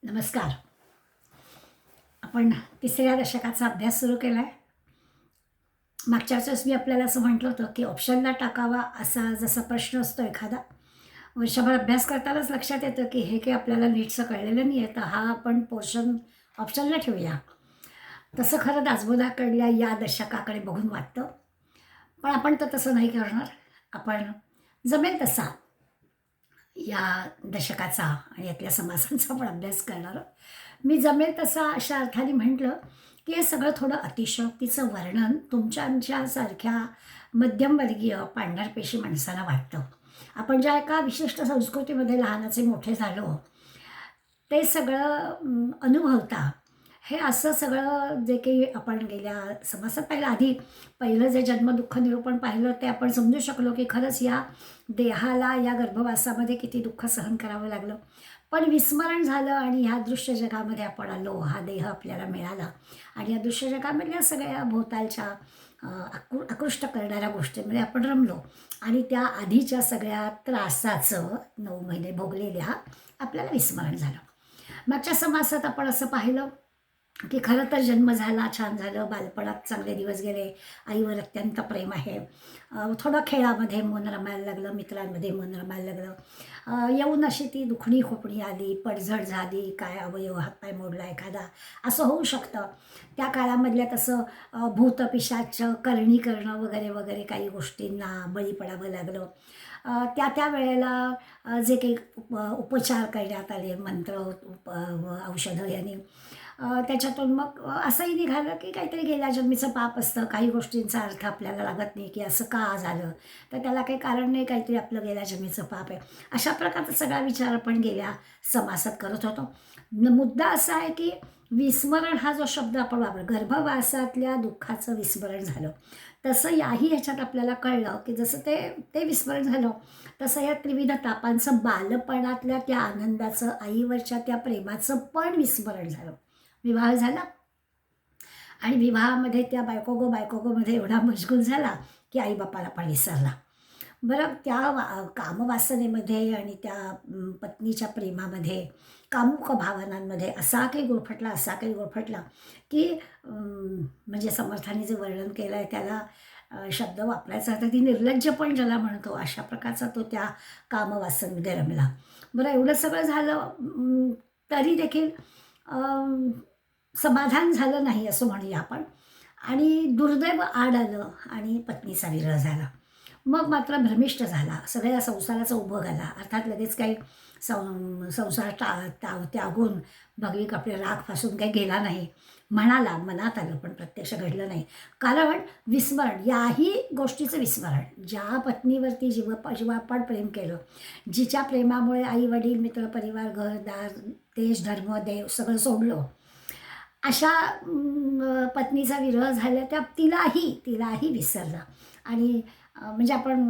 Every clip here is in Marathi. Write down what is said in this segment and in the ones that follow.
नमस्कार. आपण तिसऱ्या दशकाचा अभ्यास सुरू केला आहे. मागच्या वेळेस मी आपल्याला असं म्हटलं होतं की ऑप्शनला टाकावा असा जसा प्रश्न असतो एखादा, वर्षभर अभ्यास करतानाच लक्षात येतं की हे काही आपल्याला नीटसं कळलेलं नाही आहे, तर हा आपण पोर्शन ऑप्शनला ठेवूया. तसं खरं दासबोधाकडल्या या दशकाकडे बघून वाटतं. पण आपण तर तसं नाही करणार. आपण जमेल तसा या दशकाचा आणि यातल्या समासांचा पण अभ्यास करणार आहोत. मी जमेल तसा अशा अर्थाने म्हटलं की हे सगळं थोडं अतिशयोक्तीचं वर्णन तुमच्या आमच्यासारख्या मध्यमवर्गीय पांढरपेशी माणसाला वाटतं. आपण ज्या एका विशिष्ट संस्कृतीमध्ये लहानाचे मोठे झालो, ते सगळं अनुभवता हे असं सगळं जे काही आपण गेल्या समासात पाहिलं, आधी पहिलं जे जन्मदुःख निरूपण पाहिलं ते आपण समजू शकलो की खरंच या देहाला या गर्भवासामध्ये किती दुःख सहन करावं लागलं. पण विस्मरण झालं आणि ह्या दृश्य जगामध्ये आपण आलो, हा देह आपल्याला मिळाला आणि या दृश्य जगामधल्या सगळ्या भोवतालच्या आकृष्ट करणाऱ्या गोष्टींमध्ये आपण रमलो आणि त्या आधीच्या सगळ्या त्रासाचं 9 महिने भोगलेल्या आपल्याला विस्मरण झालं. मागच्या समासात आपण असं पाहिलं की खरं तर जन्म झाला, छान झालं, बालपणात चांगले दिवस गेले, आईवर अत्यंत प्रेम आहे, थोडं खेळामध्ये मन रमायला लागलं, मित्रांमध्ये मन रमायला लागलं, येऊन अशी ती दुखणी खोपणी आली, पडझड झाली, काय अवयव हातपाय मोडला एखादा, असं होऊ शकतं. त्या काळामधल्या तसं भूत पिशाच करणी करणं वगैरे वगैरे काही गोष्टींना बळी पडावं लागलं. त्या त्या वेळेला जे काही उपचार करण्यात आले, मंत्र औषधं यांनी, त्याच्यातून मग असंही निघालं की काहीतरी गेल्या जन्मीचं पाप असतं, काही गोष्टींचा अर्थ आपल्याला लागत नाही की असं का झालं, तर त्याला काही कारण नाही, काहीतरी आपलं गेल्या जन्मीचं पाप आहे. अशा प्रकारचा सगळा विचार आपण गेल्या समासात करत होतो. मुद्दा असा आहे की विस्मरण हा जो शब्द आपण वापरतो, गर्भवासातल्या दुःखाचं विस्मरण झालं, तसं याही ह्याच्यात आपल्याला कळलं की जसं ते ते विस्मरण झालं, तसं या त्रिविध तापांचं बालपणातल्या त्या आनंदाचं, आईवरच्या त्या प्रेमाचं पण विस्मरण झालं. विवाह झाला आणि विवाहामध्ये त्या बायकोमध्ये एवढा मशगूल झाला की आईबापाला पण विसरला. बरं, त्या कामवासनेमध्ये आणि त्या पत्नीच्या प्रेमामध्ये, कामुक भावनांमध्ये असा काही गुरफटला की म्हणजे समर्थाने जे वर्णन केलं आहे त्याला शब्द वापरायचा तर ती निर्लज्जपण ज्याला म्हणतो, अशा प्रकारचा तो त्या कामवासनेमध्ये रमला. बरं, एवढं सगळं झालं, तरी देखील समाधान झालं नाही असं म्हणूया आपण, आणि दुर्दैव आड आलं आणि पत्नीचा विरह झाला. मग मात्र भ्रमिष्ट झाला, सगळ्या संसाराचा उभं घाला. अर्थात लगेच काही संसार त्यागून भगवी कपडे राख फासून काही गेला नाही, म्हणाला, मनात आलं, पण प्रत्यक्ष घडलं नाही. कारण विस्मरण, याही गोष्टीचं विस्मरण, ज्या पत्नीवरती जीवापाड प्रेम केलं, जिच्या प्रेमामुळे आई वडील मित्र परिवार घरदार देश धर्म देव सगळं सोडलं, अशा पत्नीचा विरह झाला, त्या तिलाही विसरला. आणि म्हणजे आपण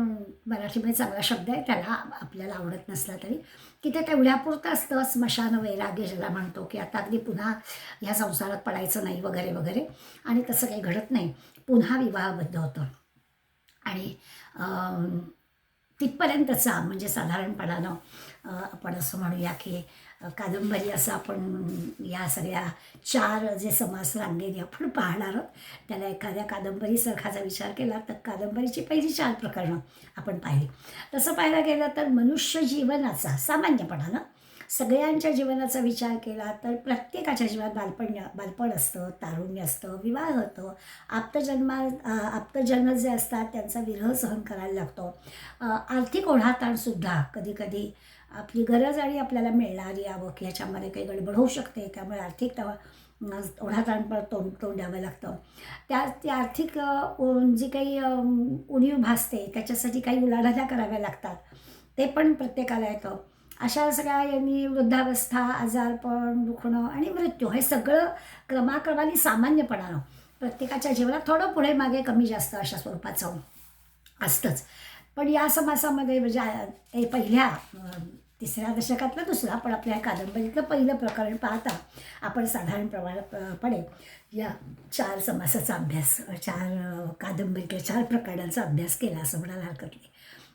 मराठीमध्ये चांगला शब्द आहे, त्याला आपल्याला आवडत नसला तरी, की ते तेवढ्यापुरतं असतं, स्मशान वैराग्य ज्याला म्हणतो, की आता अगदी पुन्हा ह्या संसारात पडायचं नाही वगैरे वगैरे, आणि तसं काही घडत नाही, पुन्हा विवाहबद्ध होतं. आणि तिथपर्यंतचा म्हणजे साधारणपणानं आपण असं म्हणूया की कादंबरी असं आपण या सगळ्या 4 जे समास रांगेने आपण पाहणार आहोत, त्याला एखाद्या कादंबरीसारखाचा विचार केला तर कादंबरीची पहिली 4 प्रकरणं आपण पाहिली. तसं पाहायला गेलं तर मनुष्य जीवनाचा सामान्यपणानं सगळ्यांच्या जीवनाचा विचार केला तर प्रत्येकाच्या जीवनात बालपण असतं, तारुण्य असतं, विवाह होतो, आप्तजन जे असतात त्यांचा विरह सहन करायला लागतो, आर्थिक ओढाताणसुद्धा कधीकधी आपली गरज आणि आपल्याला मिळणारी आवक ह्याच्यामध्ये काही गडबड होऊ शकते, त्यामुळे आर्थिक ओढाताण पण तोंड द्यावं लागतं. ती आर्थिक जी काही उणीव भासते त्याच्यासाठी काही उलाढाल्या कराव्या लागतात, ते पण प्रत्येकाला येतं. अशा सगळ्या यांनी वृद्धावस्था, आजारपण, दुखणं आणि मृत्यू हे सगळं क्रमाक्रमाने सामान्यपणानं प्रत्येकाच्या जीवनात थोडं पुढे मागे कमी जास्त अशा स्वरूपाचं असतंच. पण या समासामध्ये म्हणजे पहिल्या तिसऱ्या दशकातलं दुसरा, पण आपल्या कादंबरीतलं पहिलं प्रकरण पाहता आपण साधारणपणे या 4 समासाचा अभ्यास, 4 कादंबरीतल्या 4 प्रकरणांचा अभ्यास केला असं म्हणायला हरकत नाही.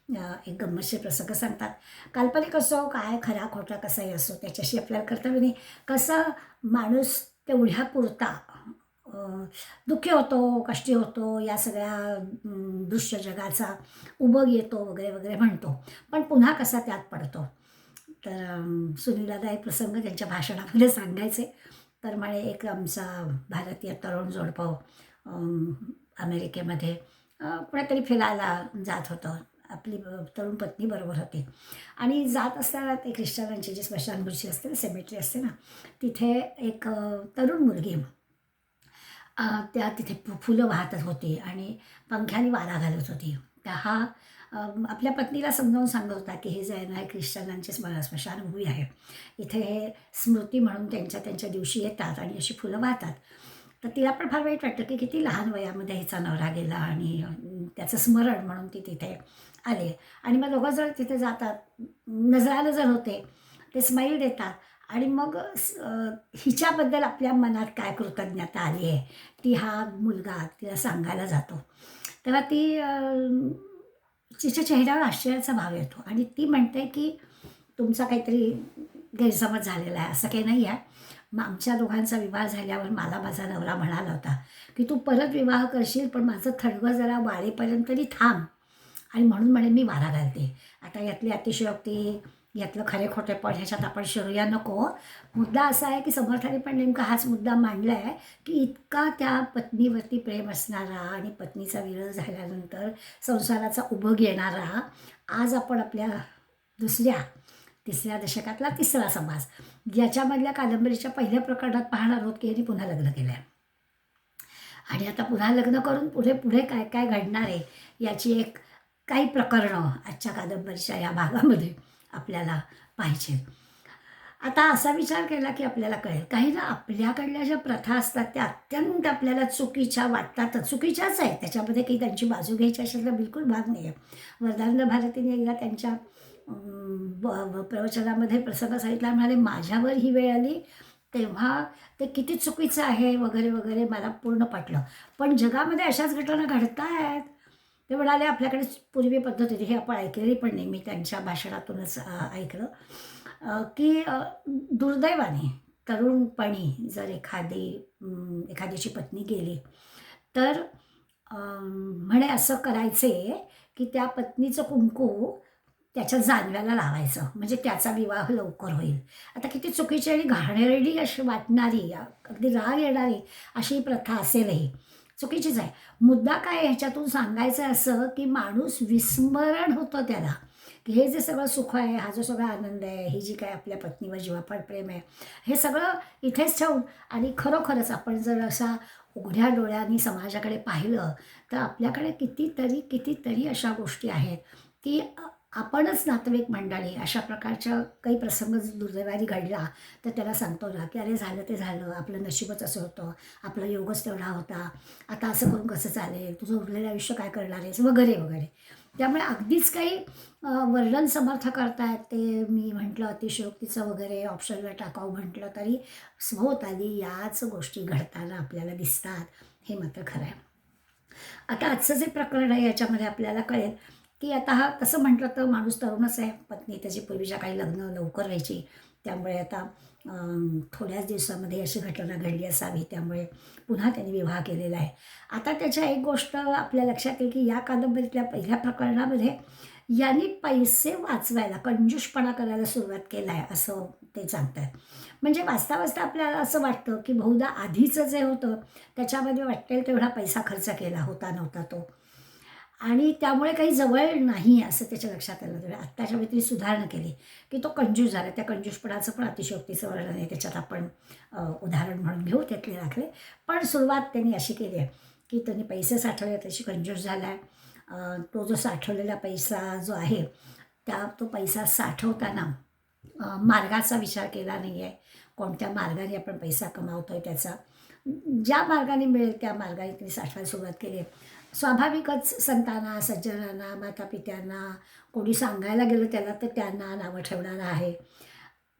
एक गंमतशीर प्रसंग सांगतात. काल्पनिक असो काय खरा खोटा कसाही असो त्याच्याशी आपल्याला कर्तव्य नाही. कसं माणूस तेवढ्या पुरता अ, दुःखी होतो, कष्टी होतो, या सगळ्या दृश्य जगाचा उबग येतो वगैरे वगैरे म्हणतो, पण पुन्हा कसा त्यात पडतो. तर सुनीलदादा एक प्रसंग त्यांच्या भाषणामध्ये सांगायचे. तर म्हणे एक आमचा भारतीय तरुण जोडपं अमेरिकेमध्ये कुठेतरी फिरायला जात होतं. आपली तरुण पत्नी बरोबर होती आणि जात असताना ते ख्रिश्चनांची जी स्मशानभूमी असते ना, सेमेटरी असते ना, तिथे एक तरुण मुलगी त्या तिथे फुलं वाहतच होती आणि पंख्याने वारा घालत होती. तर हा आपल्या पत्नीला समजावून सांगत होता की हे जे आहे ना, हे ख्रिश्चनांची स्मशानभूमी आहे. इथे हे स्मृती म्हणून त्यांच्या त्यांच्या दिवशी येतात आणि अशी फुलं वाहतात. तर तिला पण फार वाईट वाटतं की किती लहान वयामध्ये हिचा नवरा गेला आणि त्याचं स्मरण म्हणून ती तिथे आले. आणि मग दोघं जण तिथे जातात, नजरानजर होते, ते स्माईल देतात आणि मग हिच्याबद्दल आपल्या मनात काय कृतज्ञता आली आहे ती हा मुलगा तिला सांगायला जातो. तेव्हा ती तिच्या चेहऱ्यावर आश्चर्याचा भाव येतो आणि ती म्हणते की तुमचा काहीतरी गैरसमज झालेला आहे, असं काही नाही आहे. मग आमच्या दोघांचा विवाह झाल्यावर मला माझा नवरा म्हणाला होता की तू परत विवाह करशील, पण माझं थडगं जरा वाढेपर्यंत तरी थांब. आणि म्हणून म्हणे मी वारा घालते. आता यातली अतिशयोक्ती, यातलं खरे खोटेपण ह्याच्यात आपण शिरूया नको. मुद्दा असा आहे की समर्थाने पण नेमका हाच मुद्दा मांडला आहे की इतका त्या पत्नीवरती प्रेम असणारा आणि पत्नीचा विरह झाल्यानंतर संसाराचा उभग येणारा आज आपण आपल्या तिसऱ्या दशकातला तिसरा समाज याच्यामधल्या कादंबरीच्या पहिल्या प्रकरणात पाहणार आहोत की यांनी पुन्हा लग्न केलं आहे. आणि आता पुन्हा लग्न करून पुढे पुढे काय काय घडणार आहे याची एक काही प्रकरणं आजच्या कादंबरीच्या या भागामध्ये आपल्याला पाहिजे. आता असा विचार केला की आपल्याला कळेल, काही ना आपल्याकडल्या ज्या प्रथा असतात त्या अत्यंत आपल्याला चुकीच्या वाटतातच, चुकीच्याच आहेत. त्याच्यामध्ये काही त्यांची बाजू घ्यायची असेल तर बिलकुल भाग नाही आहे. वरदानंद भारतीने एकदा त्यांच्या प्रवचनामध्ये प्रसंग सांगितला, म्हणाले माझ्यावर ही वेळ आली तेव्हा ते किती चुकीचं आहे वगैरे वगैरे मला पूर्ण पटलं. पण जगामध्ये अशाच घटना घडतायत. ते म्हणाले आपल्याकडे पूर्वी पद्धत होती, हे आपण ऐकलेली पण नाही, मी त्यांच्या भाषणातूनच ऐकलं की दुर्दैवाने तरुणपणी जर एखाद्याची पत्नी गेली तर म्हणे असं करायचे की त्या पत्नीचं कुंकू त्याच्या जानव्याला लावायचं, म्हणजे त्याचा विवाह लवकर होईल. आता किती चुकीची आणि घाणेरडी अशी वाटणारी, अगदी राग येणारी अशी प्रथा असेलही, चुकीचीच आहे. मुद्दा काय आहे ह्याच्यातून सांगायचं असं की माणूस विस्मरण होतं त्याला की हे जे सगळं सुख आहे, हा जो सगळा आनंद आहे, ही जी काय आपल्या पत्नीवर जीवापाड प्रेम आहे, हे सगळं इथेच ठेवून आणि खरोखरच आपण जर असा उघड्या डोळ्यांनी समाजाकडे पाहिलं तर आपल्याकडे कितीतरी कितीतरी अशा गोष्टी आहेत की आपणच नातेवाईक मंडळी अशा प्रकारच्या काही प्रसंग दुर्दैवाने घडला तर त्याला सांगतो ना की अरे झालं ते झालं, आपलं नशीबच असं होतं, आपला योगच तेवढा होता, आता असं करून कसं चालेल, तुझं उरलेलं आयुष्य काय करणार आहेस वगैरे वगैरे. त्यामुळे अगदीच काही वर्णन समर्थ करतायत ते मी म्हटलं अतिशयोक्तीचं वगैरे ऑप्शनला टाकावं म्हटलं तरी सभोवताली याच गोष्टी घडताना आपल्याला दिसतात, हे मात्र खरं आहे. आता आजचं जे प्रकरण आहे याच्यामध्ये आपल्याला कळेल की आता हा तसं म्हटलं तर माणूस तरुणच आहे, पत्नी त्याची पूर्वीच्या काही लग्न लवकर व्हायची, त्यामुळे आता थोड्याच दिवसामध्ये अशी घटना घडली असावी, त्यामुळे पुन्हा त्यांनी विवाह केलेला आहे. आता त्याच्या एक गोष्ट आपल्या लक्षात येईल की या कादंबरीतल्या पहिल्या प्रकरणामध्ये यांनी पैसे वाचवायला, कंजूषपणा करायला सुरुवात केला आहे असं ते सांगतात. म्हणजे वाचता वाचता आपल्याला असं वाटतं की बहुधा आधीचं जे होतं त्याच्यामध्ये वाटेल तेवढा पैसा खर्च केला होता नव्हता तो, आणि त्यामुळे काही जवळ नाही असं त्याच्या लक्षात आलं. तर आत्ताच्या वेळी सुधारणा केली की तो कंजूस झाला. त्या कंजूसपणाचं पण अतिशयोक्तीचं वर्णन आहे त्याच्यात, आपण उदाहरण म्हणून घेऊ त्यातले दाखले. पण सुरुवात त्यांनी अशी केली आहे की त्यांनी पैसे साठवले, त्याची कंजूस झाला आहे. तो जो साठवलेला पैसा जो आहे तो पैसा साठवताना मार्गाचा विचार केला नाही आहे, कोणत्या मार्गाने आपण पैसा कमावतो आहे त्याचा, ज्या मार्गाने मिळेल त्या मार्गाने त्यांनी साठवायला सुरुवात केली आहे. स्वाभाविकच संतांना, सज्जनांना, मातापित्यांना कोणी सांगायला गेलं त्याला तर त्यांना नावं ठेवणारं आहे.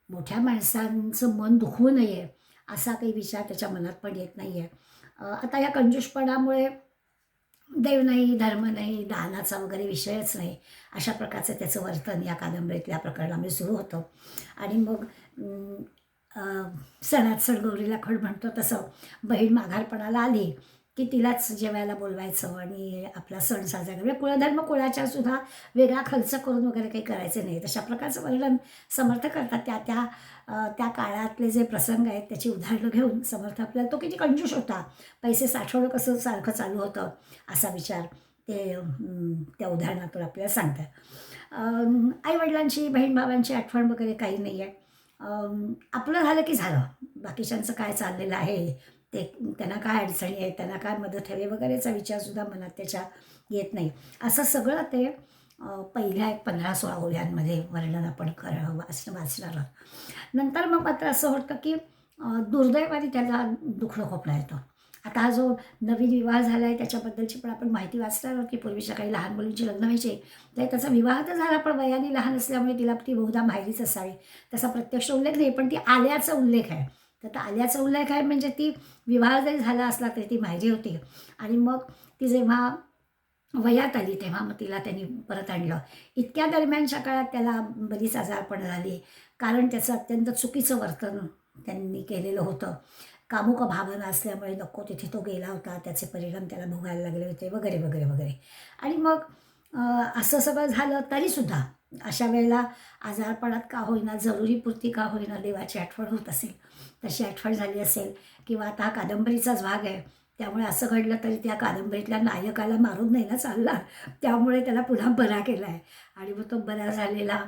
मोठ्या माणसांचं मन दुखवू नये असा काही विचार त्याच्या मनात पण येत नाही आहे. आता या कंजूषपणामुळे देव नाही, धर्म नाही, दानाचा वगैरे विषयच नाही, अशा प्रकारचं त्याचं वर्तन या कादंबरीतल्या प्रकरणामध्ये सुरू होतं. आणि मग अ, सणात सण गौरीला खड म्हणतो तसं बहीण माघारपणाला आली की तिलाच जेवायला बोलवायचं आणि आपला सण साजरा करायचा. म्हणजे कुळधर्म कुळाच्या सुद्धा वेगळा खर्च करून वगैरे काही करायचे नाही. तशा प्रकारचं वर्णन समर्थ करतात. त्या काळातले जे प्रसंग आहेत त्याची उदाहरणं घेऊन समर्थ आपल्याला, तो किती कंजूस होता, पैसे साठवणं कसं सारखं चालू होतं, असा विचार ते त्या उदाहरणातून आपल्याला सांगतात. आईवडिलांची, बहीण भावांची आठवण वगैरे काही नाही आहे. आपलं झालं की झालं, बाकीच्यांचं काय चाललेलं आहे, ते त्यांना काय अडचणी आहेत, त्यांना काय मदत हवी वगैरेचा विचारसुद्धा मनात त्याच्या येत नाही. असं सगळं ते पहिल्या एक 15-16 ओव्यांमध्ये वर्णन आपण वाचणार आहोत. नंतर मग मात्र असं होतं की दुर्दैवाने त्याला दुखणं खोकला येतो. आता हा जो नवीन विवाह झाला आहे त्याच्याबद्दलची पण आपण माहिती वाचणार आहोत की पूर्वीच्या काही लहान मुलींची लग्न व्हायची, तर त्याचा विवाह तर झाला पण वयाने लहान असल्यामुळे तिला ती बहुधा माहेरीच असावी, तसा प्रत्यक्ष उल्लेख नाही, पण ती आल्याचा उल्लेख आहे. तर आता आल्याचा उल्लेख आहे म्हणजे ती विवाह जरी झाला असला तरी ती माहेरी होती. आणि मग ती जेव्हा वयात आली तेव्हा मग तिला त्यांनी परत आणलं. इतक्या दरम्यानच्या काळात त्याला बरीच आजारपणं झाली, कारण त्याचं अत्यंत चुकीचं वर्तन त्यांनी केलेलं होतं. कामुक भावना असल्यामुळे नको तिथे तो गेला होता, त्याचे परिणाम त्याला भोगायला लागले होते वगैरे वगैरे वगैरे. आणि मग असं सगळं झालं तरीसुद्धा अशा वेळेला आजारपणात का होईना, जरुरीपुरती का होईना देवाची आठवण होत असेल, तशी आठवण झाली असेल. किंवा आता हा कादंबरीचाच भाग आहे, त्यामुळे असं घडलं तरी त्या कादंबरीतल्या नायकाला मारून नाही ना चालणार, त्यामुळे त्याला पुन्हा बरा केला आहे. आणि मग तो बरा झालेला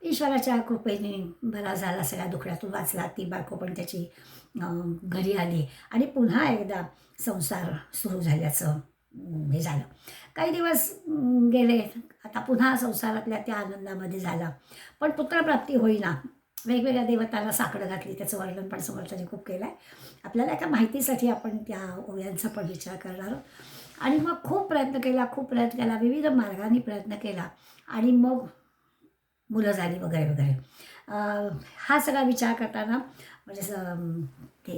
ईश्वराच्या कृपेने बरा झाला, सगळ्या दुखड्यातून वाचला. ती बायको पण त्याची घरी आली आणि पुन्हा एकदा संसार सुरू झाल्याचं हे झालं. काही दिवस गेले, आता पुन्हा संसारातल्या त्या आनंदामध्ये झाला, पण पुत्रप्राप्ती होईना. वेगवेगळ्या देवतांना साकडं घातली, त्याचं वर्णन पण समर्थांनी खूप केलं आहे. आपल्याला एका माहितीसाठी आपण त्या ओव्यांचा पण विचार करणार आहोत. आणि मग खूप प्रयत्न केला, खूप प्रयत्न केला, विविध मार्गाने प्रयत्न केला आणि मग मुलं झाली वगैरे वगैरे. हा सगळा विचार करताना म्हणजे ते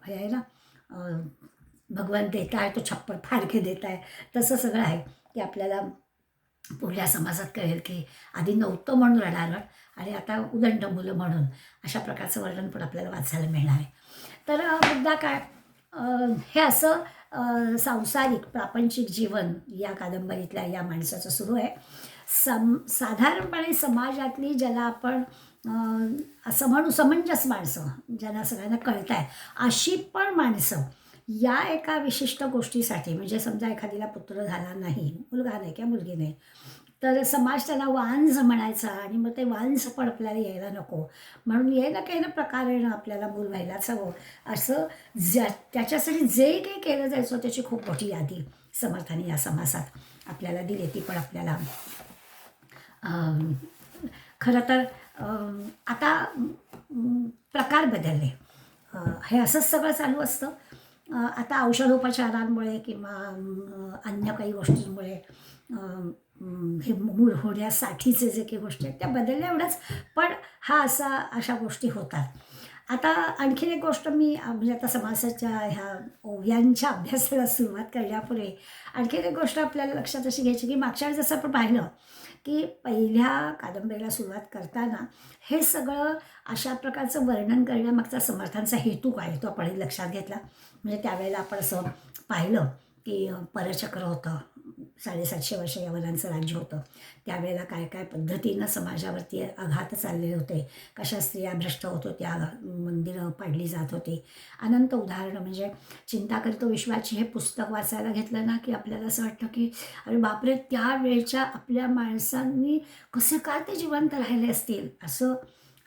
हे आहे ना, भगवान देत आहे तो छप्पर फाडके देत आहे, तसं सगळं आहे की आपल्याला पुढल्या समाजात कळेल की आधी नव्हतं म्हणून रडारड आणि आता उदंड मुलं म्हणून, अशा प्रकारचं वर्णन पण आपल्याला वाचायला मिळणार आहे. तर मुद्दा काय, हे असं सांसारिक प्रापंचिक जीवन या कादंबरीतल्या या माणसाचं सुरू आहे. साधारणपणे समाजातली ज्याला आपण असं म्हणू समंजस माणसं, ज्यांना सगळ्यांना कळत आहे, अशी पण माणसं या एका विशिष्ट गोष्टीसाठी, म्हणजे समजा एखादीला पुत्र झाला नाही, मुलगा नाही किंवा मुलगी नाही, तर समाज त्याला वांझ म्हणायचा आणि मग ते वांझ पण आपल्याला यायला नको, म्हणून ये ना काही ना प्रकारेनं आपल्याला मूल व्हायलाच हवं, असं त्याच्यासाठी जे काही केलं जायचं त्याची खूप मोठी यादी समर्थांनी या समासात आपल्याला दिली. ती पण आपल्याला खरं तर आता प्रकार बदलले. हे असंच सगळं चालू असतं. आता औषधोपचारांमुळे किंवा अन्य काही गोष्टींमुळे हे मूल होण्यासाठीचे जे काही गोष्टी आहेत त्या बदलल्या एवढंच, पण अशा गोष्टी होतात. आता आणखीन एक गोष्ट मी म्हणजे आता समासाच्या ह्या ओव्यांच्या अभ्यासाला सुरुवात करण्यापूर्वी आणखीन एक गोष्ट आपल्याला लक्षात अशी घ्यायची की मागच्या वेळेस जसं आपण पाहिलं की पहिल्या कादंबरीला सुरुवात करताना हे सगळं अशा प्रकारचं वर्णन करण्यामागचा समर्थांचा हेतू काय तो आपण लक्षात घेतला. म्हणजे त्यावेळेला आपण असं पाहिलं की परचक्र होतं, 750 वर्ष यवनांचं राज्य होतं. त्यावेळेला काय काय पद्धतीनं समाजावरती आघात चाललेले होते, कशा स्त्रिया भ्रष्ट होत होत्या, मंदिरं पाडली जात होती. अनंत उदाहरणं, म्हणजे चिंता करतो विश्वाची हे पुस्तक वाचायला घेतलं ना की आपल्याला असं वाटतं की अरे बापरे, त्यावेळच्या आपल्या माणसांनी कसे काय ते जिवंत राहिले असतील, असं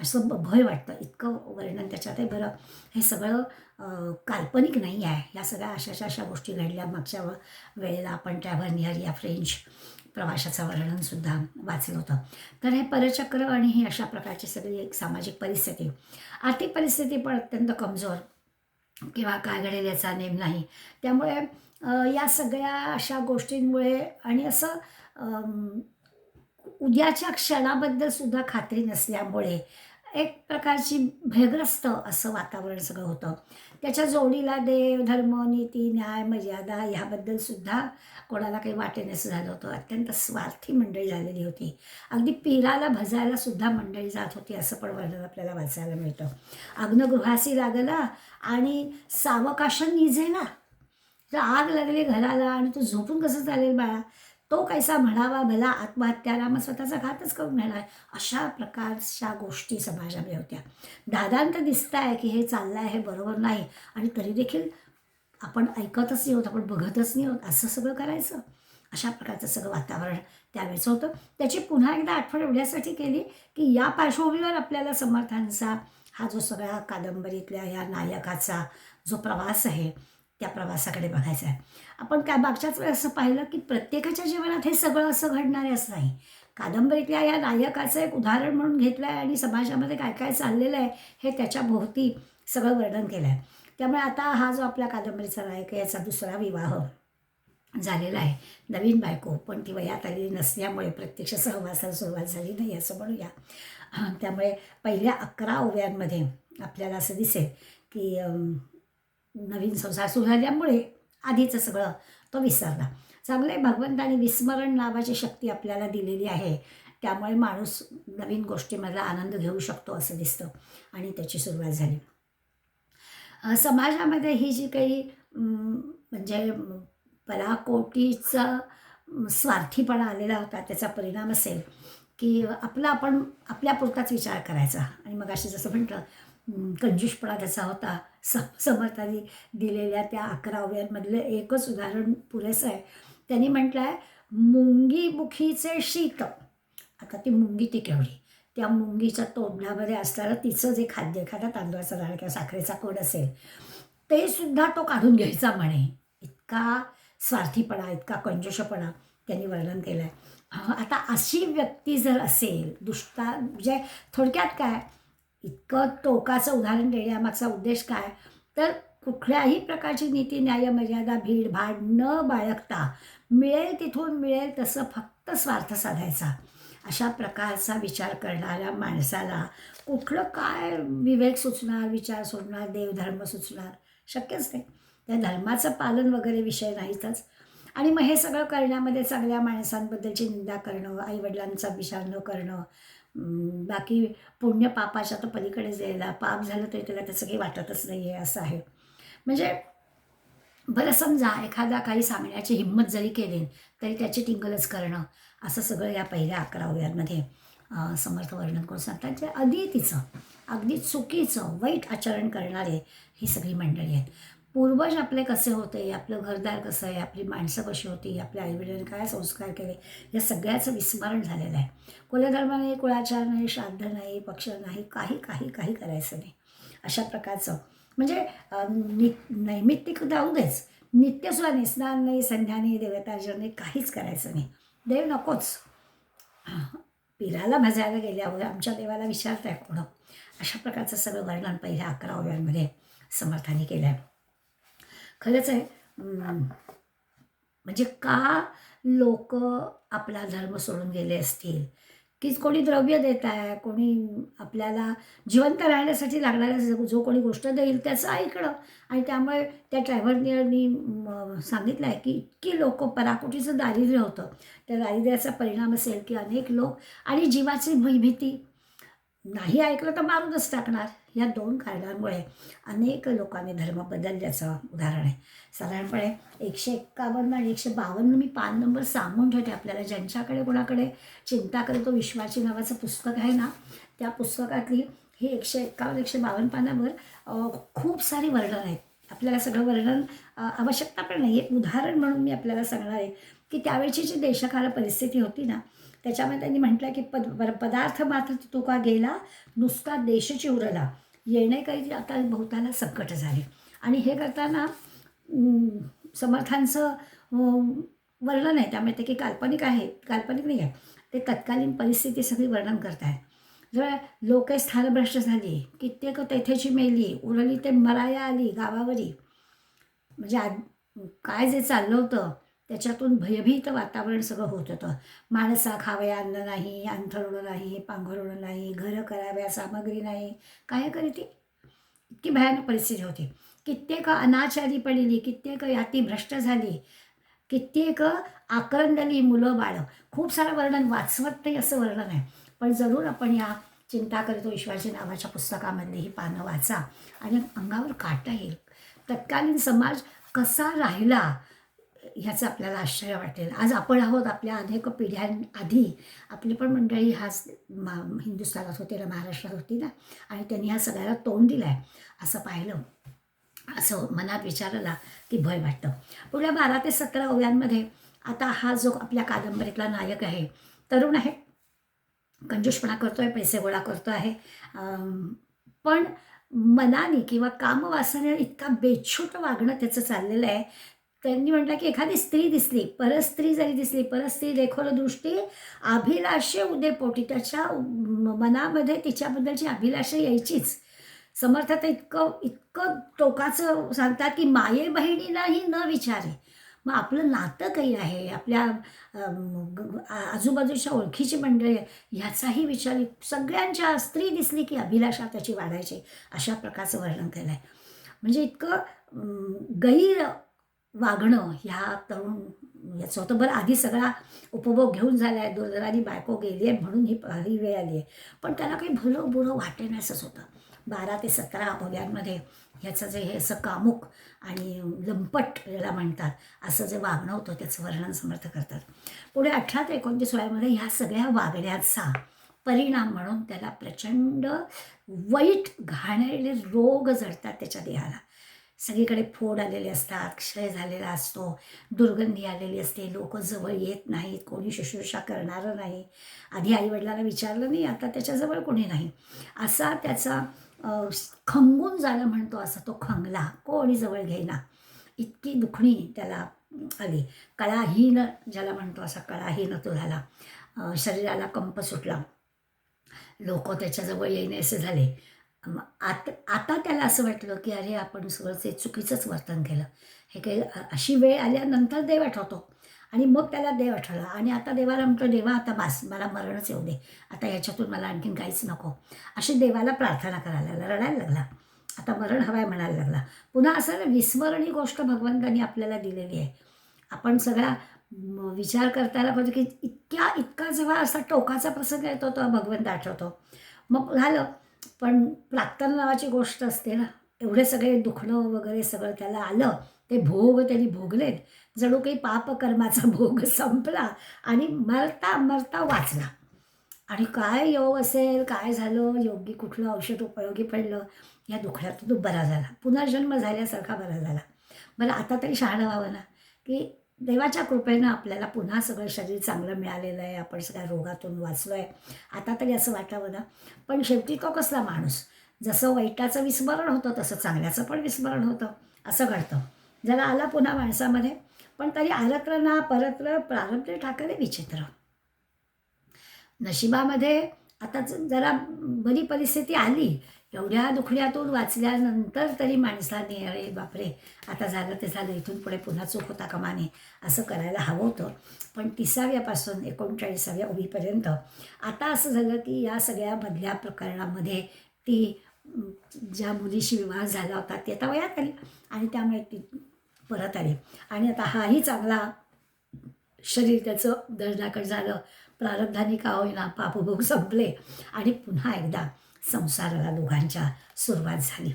असं भय वाटतं. इतकं वर्णन त्याच्यात आहे. बरं, हे सगळं काल्पनिक नाही आहे. या सगळ्या अशा गोष्टी घडल्या. मागच्या वेळेला आपण ट्रॅव्हर्नियर या फ्रेंच प्रवाशाचं वर्णनसुद्धा वाचलं होतं. तर हे परचक्र आणि ही अशा प्रकारची सगळी एक सामाजिक परिस्थिती, आर्थिक परिस्थिती पण अत्यंत कमजोर, किंवा काय घडेल याचा नेम नाही. त्यामुळे या सगळ्या अशा गोष्टींमुळे आणि असं उद्याच्या क्षणाबद्दल सुद्धा खात्री नसल्यामुळे एक प्रकारची भयग्रस्त असं वातावरण सगळं होतं. त्याच्या जोडीला देव, धर्म, नीती, न्याय, मर्यादा ह्याबद्दल सुद्धा कोणाला काही वाटेनासं झालं होतं. अत्यंत स्वार्थी मंडळी झालेली होती. अगदी पीराला भजायला सुद्धा मंडळी जात होती असं पण वर्णन आपल्याला वाचायला मिळतं. अग्नगृहासी लागला आणि सावकाश निजेला. जर आग लागली घराला आणि तू झोपून कसं चालेल बाळा, तो कैसा म्हणावा भला आत्महत्याला, मग स्वतःचा घातच करून घेणार. अशा प्रकारच्या गोष्टी समाजामध्ये होत्या. दादांत दिसत आहे की हे चाललं आहे हे बरोबर नाही, आणि तरी देखील आपण ऐकतच नाही होत, आपण बघतच नाही होत, असं सगळं करायचं. अशा प्रकारचं सगळं वातावरण त्यावेळेचं होतं. त्याची पुन्हा एकदा आठवण एवढ्यासाठी केली की या पार्श्वभूमीवर आपल्याला समर्थांचा हा जो सगळ्या कादंबरीतल्या या नायकाचा जो प्रवास आहे त्या प्रवासाकडे बघायचा आहे. आपण काय मागच्याच वेळेस असं पाहिलं की प्रत्येकाच्या जीवनात हे सगळं असं घडणार आहे असं नाही. कादंबरीतल्या या नायकाचं एक उदाहरण म्हणून घेतलं आहे आणि समाजामध्ये काय काय चाललेलं आहे हे त्याच्या भोवती सगळं वर्णन केलं आहे. त्यामुळे आता हा जो आपल्या कादंबरीचा नायक आहे याचा दुसरा विवाह झालेला आहे. नवीन बायको, पण ती वयात आलेली नसल्यामुळे प्रत्यक्ष सहवासाला सुरुवात झाली नाही असं म्हणूया. त्यामुळे पहिल्या 11 ओव्यांमध्ये आपल्याला असं दिसेल की नवीन संसार सुरू झाल्यामुळे आधीचं सगळं तो विसरला. चांगले भगवंताने विस्मरण नावाची शक्ती आपल्याला दिलेली आहे. त्यामुळे माणूस नवीन गोष्टीमधला आनंद घेऊ शकतो असं दिसतं आणि त्याची सुरुवात झाली. समाजामध्ये ही जी काही म्हणजे पराकोटीचा स्वार्थीपणा आलेला होता त्याचा परिणाम असेल की आपण आपल्यापुरताच विचार करायचा. आणि मग अशी जसं म्हटलं कंजूषपणा त्याचा होता. समर्थांनी दिलेल्या त्या 11 ओव्यांमधलं एकच उदाहरण पुरेसं आहे. त्यांनी म्हटलं आहे, मुंगी मुखीचे शीत. आता ती मुंगी ती केवढी, त्या मुंगीच्या तोंडामध्ये असणारं तिचं जे खाद्य, एखादा तांदूळाचा दाणा किंवा साखरेचा कण असेल ते सुद्धा तो काढून घ्यायचा म्हणे. इतका स्वार्थीपणा, इतका कंजूषपणा त्यांनी वर्णन केलं आहे. आता अशी व्यक्ती जर असेल म्हणजे थोडक्यात काय, इतकं टोकाचं उदाहरण देण्यामागचा उद्देश काय, तर कुठल्याही प्रकारची नीती, न्याय, मर्यादा, भीडभाड न बाळगता मिळेल तिथून मिळेल तसं फक्त स्वार्थ साधायचा. अशा प्रकारचा विचार करणाऱ्या माणसाला कुठलं काय विवेक सुचणार, विचार सुचणार, देवधर्म सुचणार, शक्यच नाही. त्या धर्माचं पालन वगैरे विषय नाहीतच. आणि मग हे सगळं करण्यामध्ये चांगल्या माणसांबद्दलची निंदा करणं, आईवडिलांचा विचार न करणं, बाकी पुण्य पापाच्या तर पलीकडेच जायला, पाप झालं तरी त्याला त्याचं काही वाटतच नाही आहे असं आहे. म्हणजे बरं समजा एखादा काही सांगण्याची हिंमत जरी केली तरी त्याची टिंगलच करणं, असं सगळं या पहिल्या 11 ओव्यांमध्ये समर्थ वर्णन करून सांगतात. जे अदितीचं अगदी चुकीचं वाईट आचरण करणारे ही सगळी मंडळी आहेत. पूर्वज आपले कसे होते, आपलं घरदार कसं आहे, आपली माणसं कशी होती, आपल्या आईवडिलांनी काय संस्कार केले, या सगळ्याचं विस्मरण झालेलं आहे. कुलधर्म नाही, कुळाचार नाही, श्राद्ध नाही, पक्ष नाही, काही काही काही करायचं नाही. अशा प्रकारचं म्हणजे नैमित्तिक जाऊ देच, नित्यसुद्धा नाही, स्नान नाही, संध्या नाही, देवतार्जन नाही, काहीच करायचं नाही. देव नकोच. पीराला भजायला गेल्यावर आमच्या देवाला विचारताय कोण, अशा प्रकारचं सगळं वर्णन पहिल्या 11 ओव्यांमध्ये समर्थांनी केलं आहे. खरंच आहे. म्हणजे का लोक आपला धर्म सोडून गेले असतील, की कोणी द्रव्य देत आहे, कोणी आपल्याला जिवंत राहण्यासाठी लागणाऱ्या जो कोणी गोष्ट देईल त्याचं ऐकणं. आणि त्यामुळे त्या ट्रॅव्हलरनी सांगितलं आहे की इतकी लोक, पराकोटीचं दारिद्र्य होतं, त्या दारिद्र्याचा परिणाम असेल की अनेक लोक आणि जीवाची भयभीती, नाही ऐकलं तर मारूनच टाकणार, या 2 कारणांमुळे अनेक लोकांनी धर्म बदलल्याचं उदाहरण आहे. साधारणपणे 151 आणि 152 मी पान नंबर सांगून ठेवते आपल्याला. ज्यांच्याकडे कोणाकडे चिंता करतो विश्वाची नावाचं पुस्तक आहे ना, त्या पुस्तकातली ही 151 152 पानावर खूप सारी वर्णन आहेत. आपल्याला सगळं वर्णन आवश्यकता पण नाही, एक उदाहरण म्हणून मी आपल्याला सांगणार आहे की त्यावेळची जी देशकाल परिस्थिती होती ना, त्याच्यामध्ये त्यांनी म्हटलं की पदार्थ मात्र तुका गेला, नुसता देशची उरला, येणे काही आता बहुताला संकट झाले. आणि हे करताना समर्थांचं वर्णन आहे, त्यामुळे ते की काल्पनिक आहे, काल्पनिक नाही आहे, ते तत्कालीन परिस्थिती सगळी वर्णन करत आहेत. जर लोक स्थानभ्रष्ट झाली, कित्येक तेथेची मेली, उरली ते मराया आली गावावरी. म्हणजे काय जे चाललं होतं त्याच्यातून भयभीत वातावरण सगळं होत होतं. माणसा खावया अन्न नाही, अंथरुण नाही, पांघरुण नाही, घरं कराव्या सामग्री नाही, काय करीती. इतकी भयानक परिस्थिती होती. कित्येक अनाचारी पडली, कित्येक याती भ्रष्ट झाली, कित्येक आक्रंदली मुलं बाळं. खूप सारं वर्णन, वाचवत नाही असं वर्णन आहे, पण जरूर आपण या चिंता करतो ईश्वराची नावाच्या पुस्तकामधली ही पानं वाचा आणि अंगावर काटा येईल. तत्कालीन समाज कसा राहिला ह्याचं आपल्याला आश्चर्य वाटेल. आज आपण आहोत, आपल्या अनेक पिढ्यांआधी आपली पण मंडळी ह्याच हिंदुस्थानात होती ना, महाराष्ट्रात होती ना, आणि त्यांनी ह्या सगळ्याला तोंड दिलं आहे असं पाहिलं, असं मनात विचारला की भय वाटतं. पुढल्या 12 ते 17 ओव्यांमध्ये आता हा जो आपल्या कादंबरीतला नायक आहे, तरुण आहे, कंजूषपणा करतो आहे, पैसे गोळा करतो आहे, पण मनाने किंवा कामवासनेने इतका बेछूट वागणं त्याचं चाललेलं आहे. त्यांनी म्हटलं की एखादी स्त्री दिसली, परस्त्री जरी दिसली, परस्त्री देखोल दृष्टी अभिलाषे उदेपोटी, त्याच्या मनामध्ये तिच्याबद्दलची अभिलाषा यायचीच. समर्थ तर इतकं इतकं टोकाचं सांगतात की माये बहिणीलाही न विचारे. मग आपलं नातं काही आहे, आपल्या आजूबाजूच्या ओळखीची मंडळी आहे, ह्याचाही विचार सगळ्यांच्या स्त्री दिसली की अभिलाषा त्याची वाढायची, अशा प्रकारचं वर्णन केलं आहे. म्हणजे इतकं गैर वागणं ह्या तरुण याचं होतं. बरं, आधी सगळा उपभोग घेऊन झाला आहे, दुर्दैवानी बायको गेली आहे म्हणून ही वेळ आली आहे, पण त्याला काही भलं बुरं वाटेनासंच होतं. 12 ते 17 ओव्यांमध्ये ह्याचं जे हे असं कामुक आणि लंपट याला म्हणतात असं जे वागणं होतं त्याचं वर्णन समर्थ करतात. पुढे 18 ते 29 ओव्यामध्ये ह्या सगळ्या वागण्याचा परिणाम म्हणून त्याला प्रचंड वाईट घाणेरडे रोग जडतात त्याच्या देहाला. सगळीकडे फोड आलेले असतात, क्षय झालेला असतो, दुर्गंधी आलेली असते, लोक जवळ येत नाहीत, कोणी शुश्रूषा करणारं नाही. आधी आईवडिलांना विचारलं नाही, आता त्याच्याजवळ कोणी नाही. असा त्याचा खंगून जाणं म्हणतो, असा तो खंगला, कोणी जवळ घेईना, इतकी दुखणी त्याला आली. कळाहीन ज्याला म्हणतो असा कळाहीन तो झाला. शरीराला कंप सुटला, लोक त्याच्याजवळ येईनासे झाले. आता त्याला असं वाटलं की अरे आपण सगळं चुकीचंच वर्तन केलं. हे काही अशी वेळ आल्यानंतर देव आठवतो आणि मग त्याला देव आठवला आणि आता देवाला म्हणतो, देवा आता बास, मला मरणच येऊ दे, आता याच्यातून मला आणखीन काहीच नको, अशी देवाला प्रार्थना करायला लागला, रडायला लागला. आता मरण हवं आहे म्हणायला लागला. पुन्हा असं ना, विस्मरणी गोष्ट भगवंतांनी आपल्याला दिलेली आहे. आपण सगळा विचार करताना पाहिजे की इतका जेव्हा असा टोकाचा प्रसंग येतो तेव्हा भगवंत आठवतो. मग झालं, पण प्राक्तन नावाची गोष्ट असते ना, एवढे सगळे दुखणं वगैरे सगळं त्याला आलं, ते भोग त्यांनी भोगलेत, जणू काही पापकर्माचा भोग संपला आणि मरता मरता वाचला. आणि काय योग असेल, काय झालं, योग्य कुठलं औषध उपयोगी पडलं, या दुखण्यातून तो बरा झाला, पुनर्जन्म झाल्यासारखा बरा झाला. बरं, आता तरी शहाणं व्हावं ना, की देवाच्या कृपेनं आपल्याला पुन्हा सगळं शरीर चांगलं मिळालेलं आहे, आपण सगळ्या रोगातून वाचलो आहे, आता तरी असं वाटावं ना. पण शेवटी तो कसला माणूस, जसं वाईटाचं विस्मरण होतं तसं चांगल्याचं पण विस्मरण होतं, असं घडतं. जरा आला पुन्हा माणसामध्ये, पण तरी आरत्र ना परत्र प्रारब्ध ठाकरे विचित्र. नशिबामध्ये आता जरा बरी परिस्थिती आली, एवढ्या दुखण्यातून वाचल्यानंतर तरी माणसाने अरे बापरे, आता झालं ते झालं, इथून पुढे पुन्हा चूक होता कामा नये, असं करायला हवं होतं. पण 30व्यापासून 39व्या ओळीपर्यंत आता असं झालं की या सगळ्या मधल्या प्रकरणामध्ये ती ज्या मुलीशी विवाह झाला होता ती आता वयात आली आणि त्यामुळे ती परत आली आणि आता हाही चांगला शरीर त्याचं दर्जाकट झालं, प्रारब्धाने का होईना पापभोग संपले आणि पुन्हा एकदा संसाराला दोघांच्या सुरुवात झाली.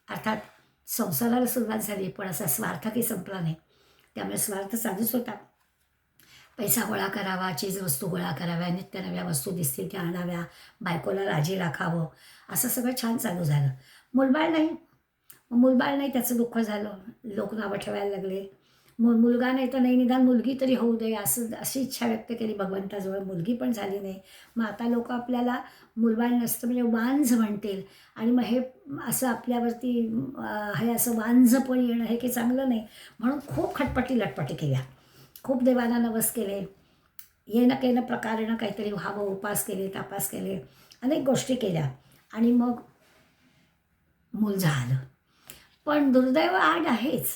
अर्थात संसाराला सुरुवात झाली, पण असा स्वार्थ काही संपला नाही, त्यामुळे स्वार्थ चालूच होता. पैसा गोळा करावा, चीजवस्तू गोळा कराव्या, नित्य नव्या वस्तू दिसतील त्या आणाव्या, बायकोला राजी राखावं, असं सगळं छान चालू झालं. मूलबाळ नाही, मूलबाळ नाही त्याचं दुःख झालं, लोक नावं ठेवायला लागले. मुलगा नाही तर नाही, निदान मुलगी तरी होऊ दे, अशी इच्छा व्यक्त केली भगवंताजवळ, मुलगी पण झाली नाही. मग आता लोक आपल्याला मूलबाळ नसतं म्हणजे वांझ म्हणतील आणि मग हे असं आपल्यावरती हे असं वांझपण येणं हे काही चांगलं नाही, म्हणून खूप खटपटी लटपटी केल्या, खूप देवाला नवस केले, येणं केलं प्रकारेनं काहीतरी व्हावं, उपास केले, तापास केले, अनेक गोष्टी केल्या आणि मग मूल झालं. पण दुर्दैव आड आहेच.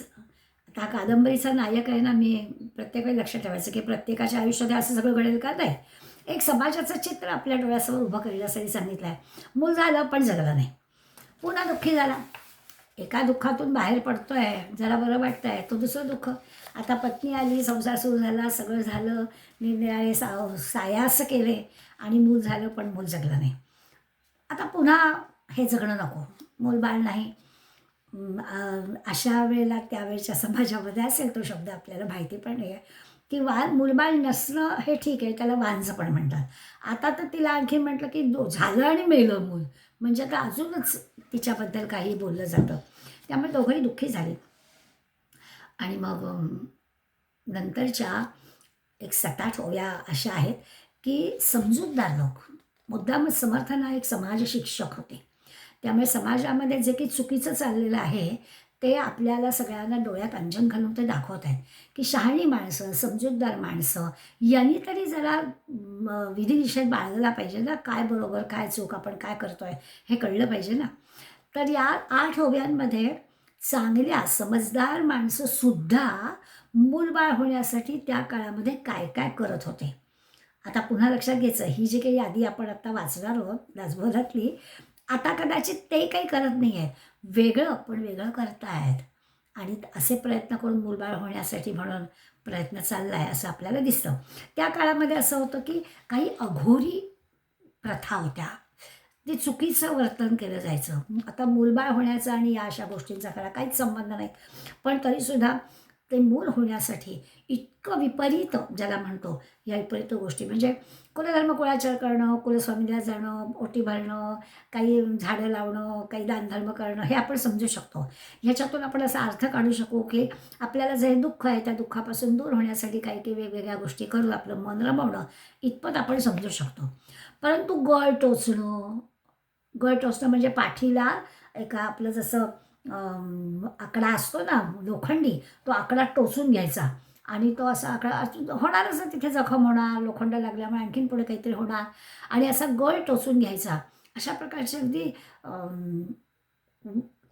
आता कादंबरीचा नायक आहे ना, मी प्रत्येक वेळी लक्षात ठेवायचं की प्रत्येकाच्या आयुष्यात असं सगळं घडेल का नाही. एक समाजाचं चित्र आपल्या डोळ्यासमोर उभं करण्यासाठी सांगितलं आहे. मूल झालं पण जगलं नाही, पुन्हा दुःखी झाला. एका दुःखातून बाहेर पडतोय, जरा बरं वाटतंय, तो दुसरं दुःख. आता पत्नी आली, संसार सुरू झाला, सगळं झालं, निरनिराळे सायास केले आणि मूल झालं पण मूल जगलं नाही. आता पुन्हा हे जगणं नको, मूलबाळ नाही. अशा वेळेला त्यावेळेच्या समाजामध्ये असेल तो शब्द, आपल्याला माहिती पण नाही आहे की मूलबाळ नसणं हे ठीक आहे, त्याला वांझ पण म्हणतात. आता तर तिला आणखी म्हटलं की झालं आणि मेलं मूल, म्हणजे आता अजूनच तिच्याबद्दल काही बोललं जातं. त्यामुळे दोघंही दुःखी झाले. आणि मग नंतरच्या एक 7-8 ओव्या अशा आहेत की समजूतदार लोक, मुद्दामच समर्थ नाईक समाज शिक्षक होते. त्यामुळे समाजामध्ये जे काही चुकीचं चाललेलं आहे ते आपल्याला सगळ्यांना डोळ्यात अंजन घालून ते दाखवत आहेत की शहाणी माणसं, समजूतदार माणसं यांनी तरी जरा विधिनिषेध बाळगला पाहिजे ना, काय बरोबर काय चूक, आपण काय करतोय हे कळलं पाहिजे ना. तर या 8 ओव्यांमध्ये चांगल्या समजदार माणसंसुद्धा मूलबाळ होण्यासाठी त्या काळामध्ये काय काय करत होते. आता पुन्हा लक्षात घ्यायचं, ही जी काही यादी आपण आता वाचणार आहोत दासबोधातली, आता कदाचित ते काही करत नाही आहेत, वेगळं पण वेगळं करतायत आणि असे प्रयत्न करून मूलबाळ होण्यासाठी म्हणून प्रयत्न चालला आहे असं आपल्याला दिसतं. त्या काळामध्ये असं होतं की काही अघोरी प्रथा होत्या, ते चुकीचं वर्तन केलं जायचं. आता मूलबाळ होण्याचा आणि या अशा गोष्टींचा खरा काहीच संबंध नाही, पण तरीसुद्धा ते मूल होण्यासाठी इतकं विपरीत, ज्याला म्हणतो या विपरीत गोष्टी म्हणजे कुलधर्म कुळाचार करणं, कुलस्वामिनीला जाणं, ओटी भरणं, काही झाडं लावणं, काही दानधर्म करणं, हे आपण समजू शकतो. ह्याच्यातून आपण असा अर्थ काढू शकू की आपल्याला जे दुःख आहे त्या दुःखापासून दूर होण्यासाठी काही काही वेगवेगळ्या गोष्टी करू, आपलं मन रमवणं, इतपत आपण समजू शकतो. परंतु गळ टोचणं म्हणजे पाठीला एका आपलं जसं आकडा असतो ना लोखंडी, तो आकडा टोचून घ्यायचा आणि तो असा आकडा होणारच ना, तिथे जखम होणार, लोखंड लागल्यामुळे आणखीन पुढे काहीतरी होणार आणि असा गळ टोचून घ्यायचा. अशा प्रकारचे अगदी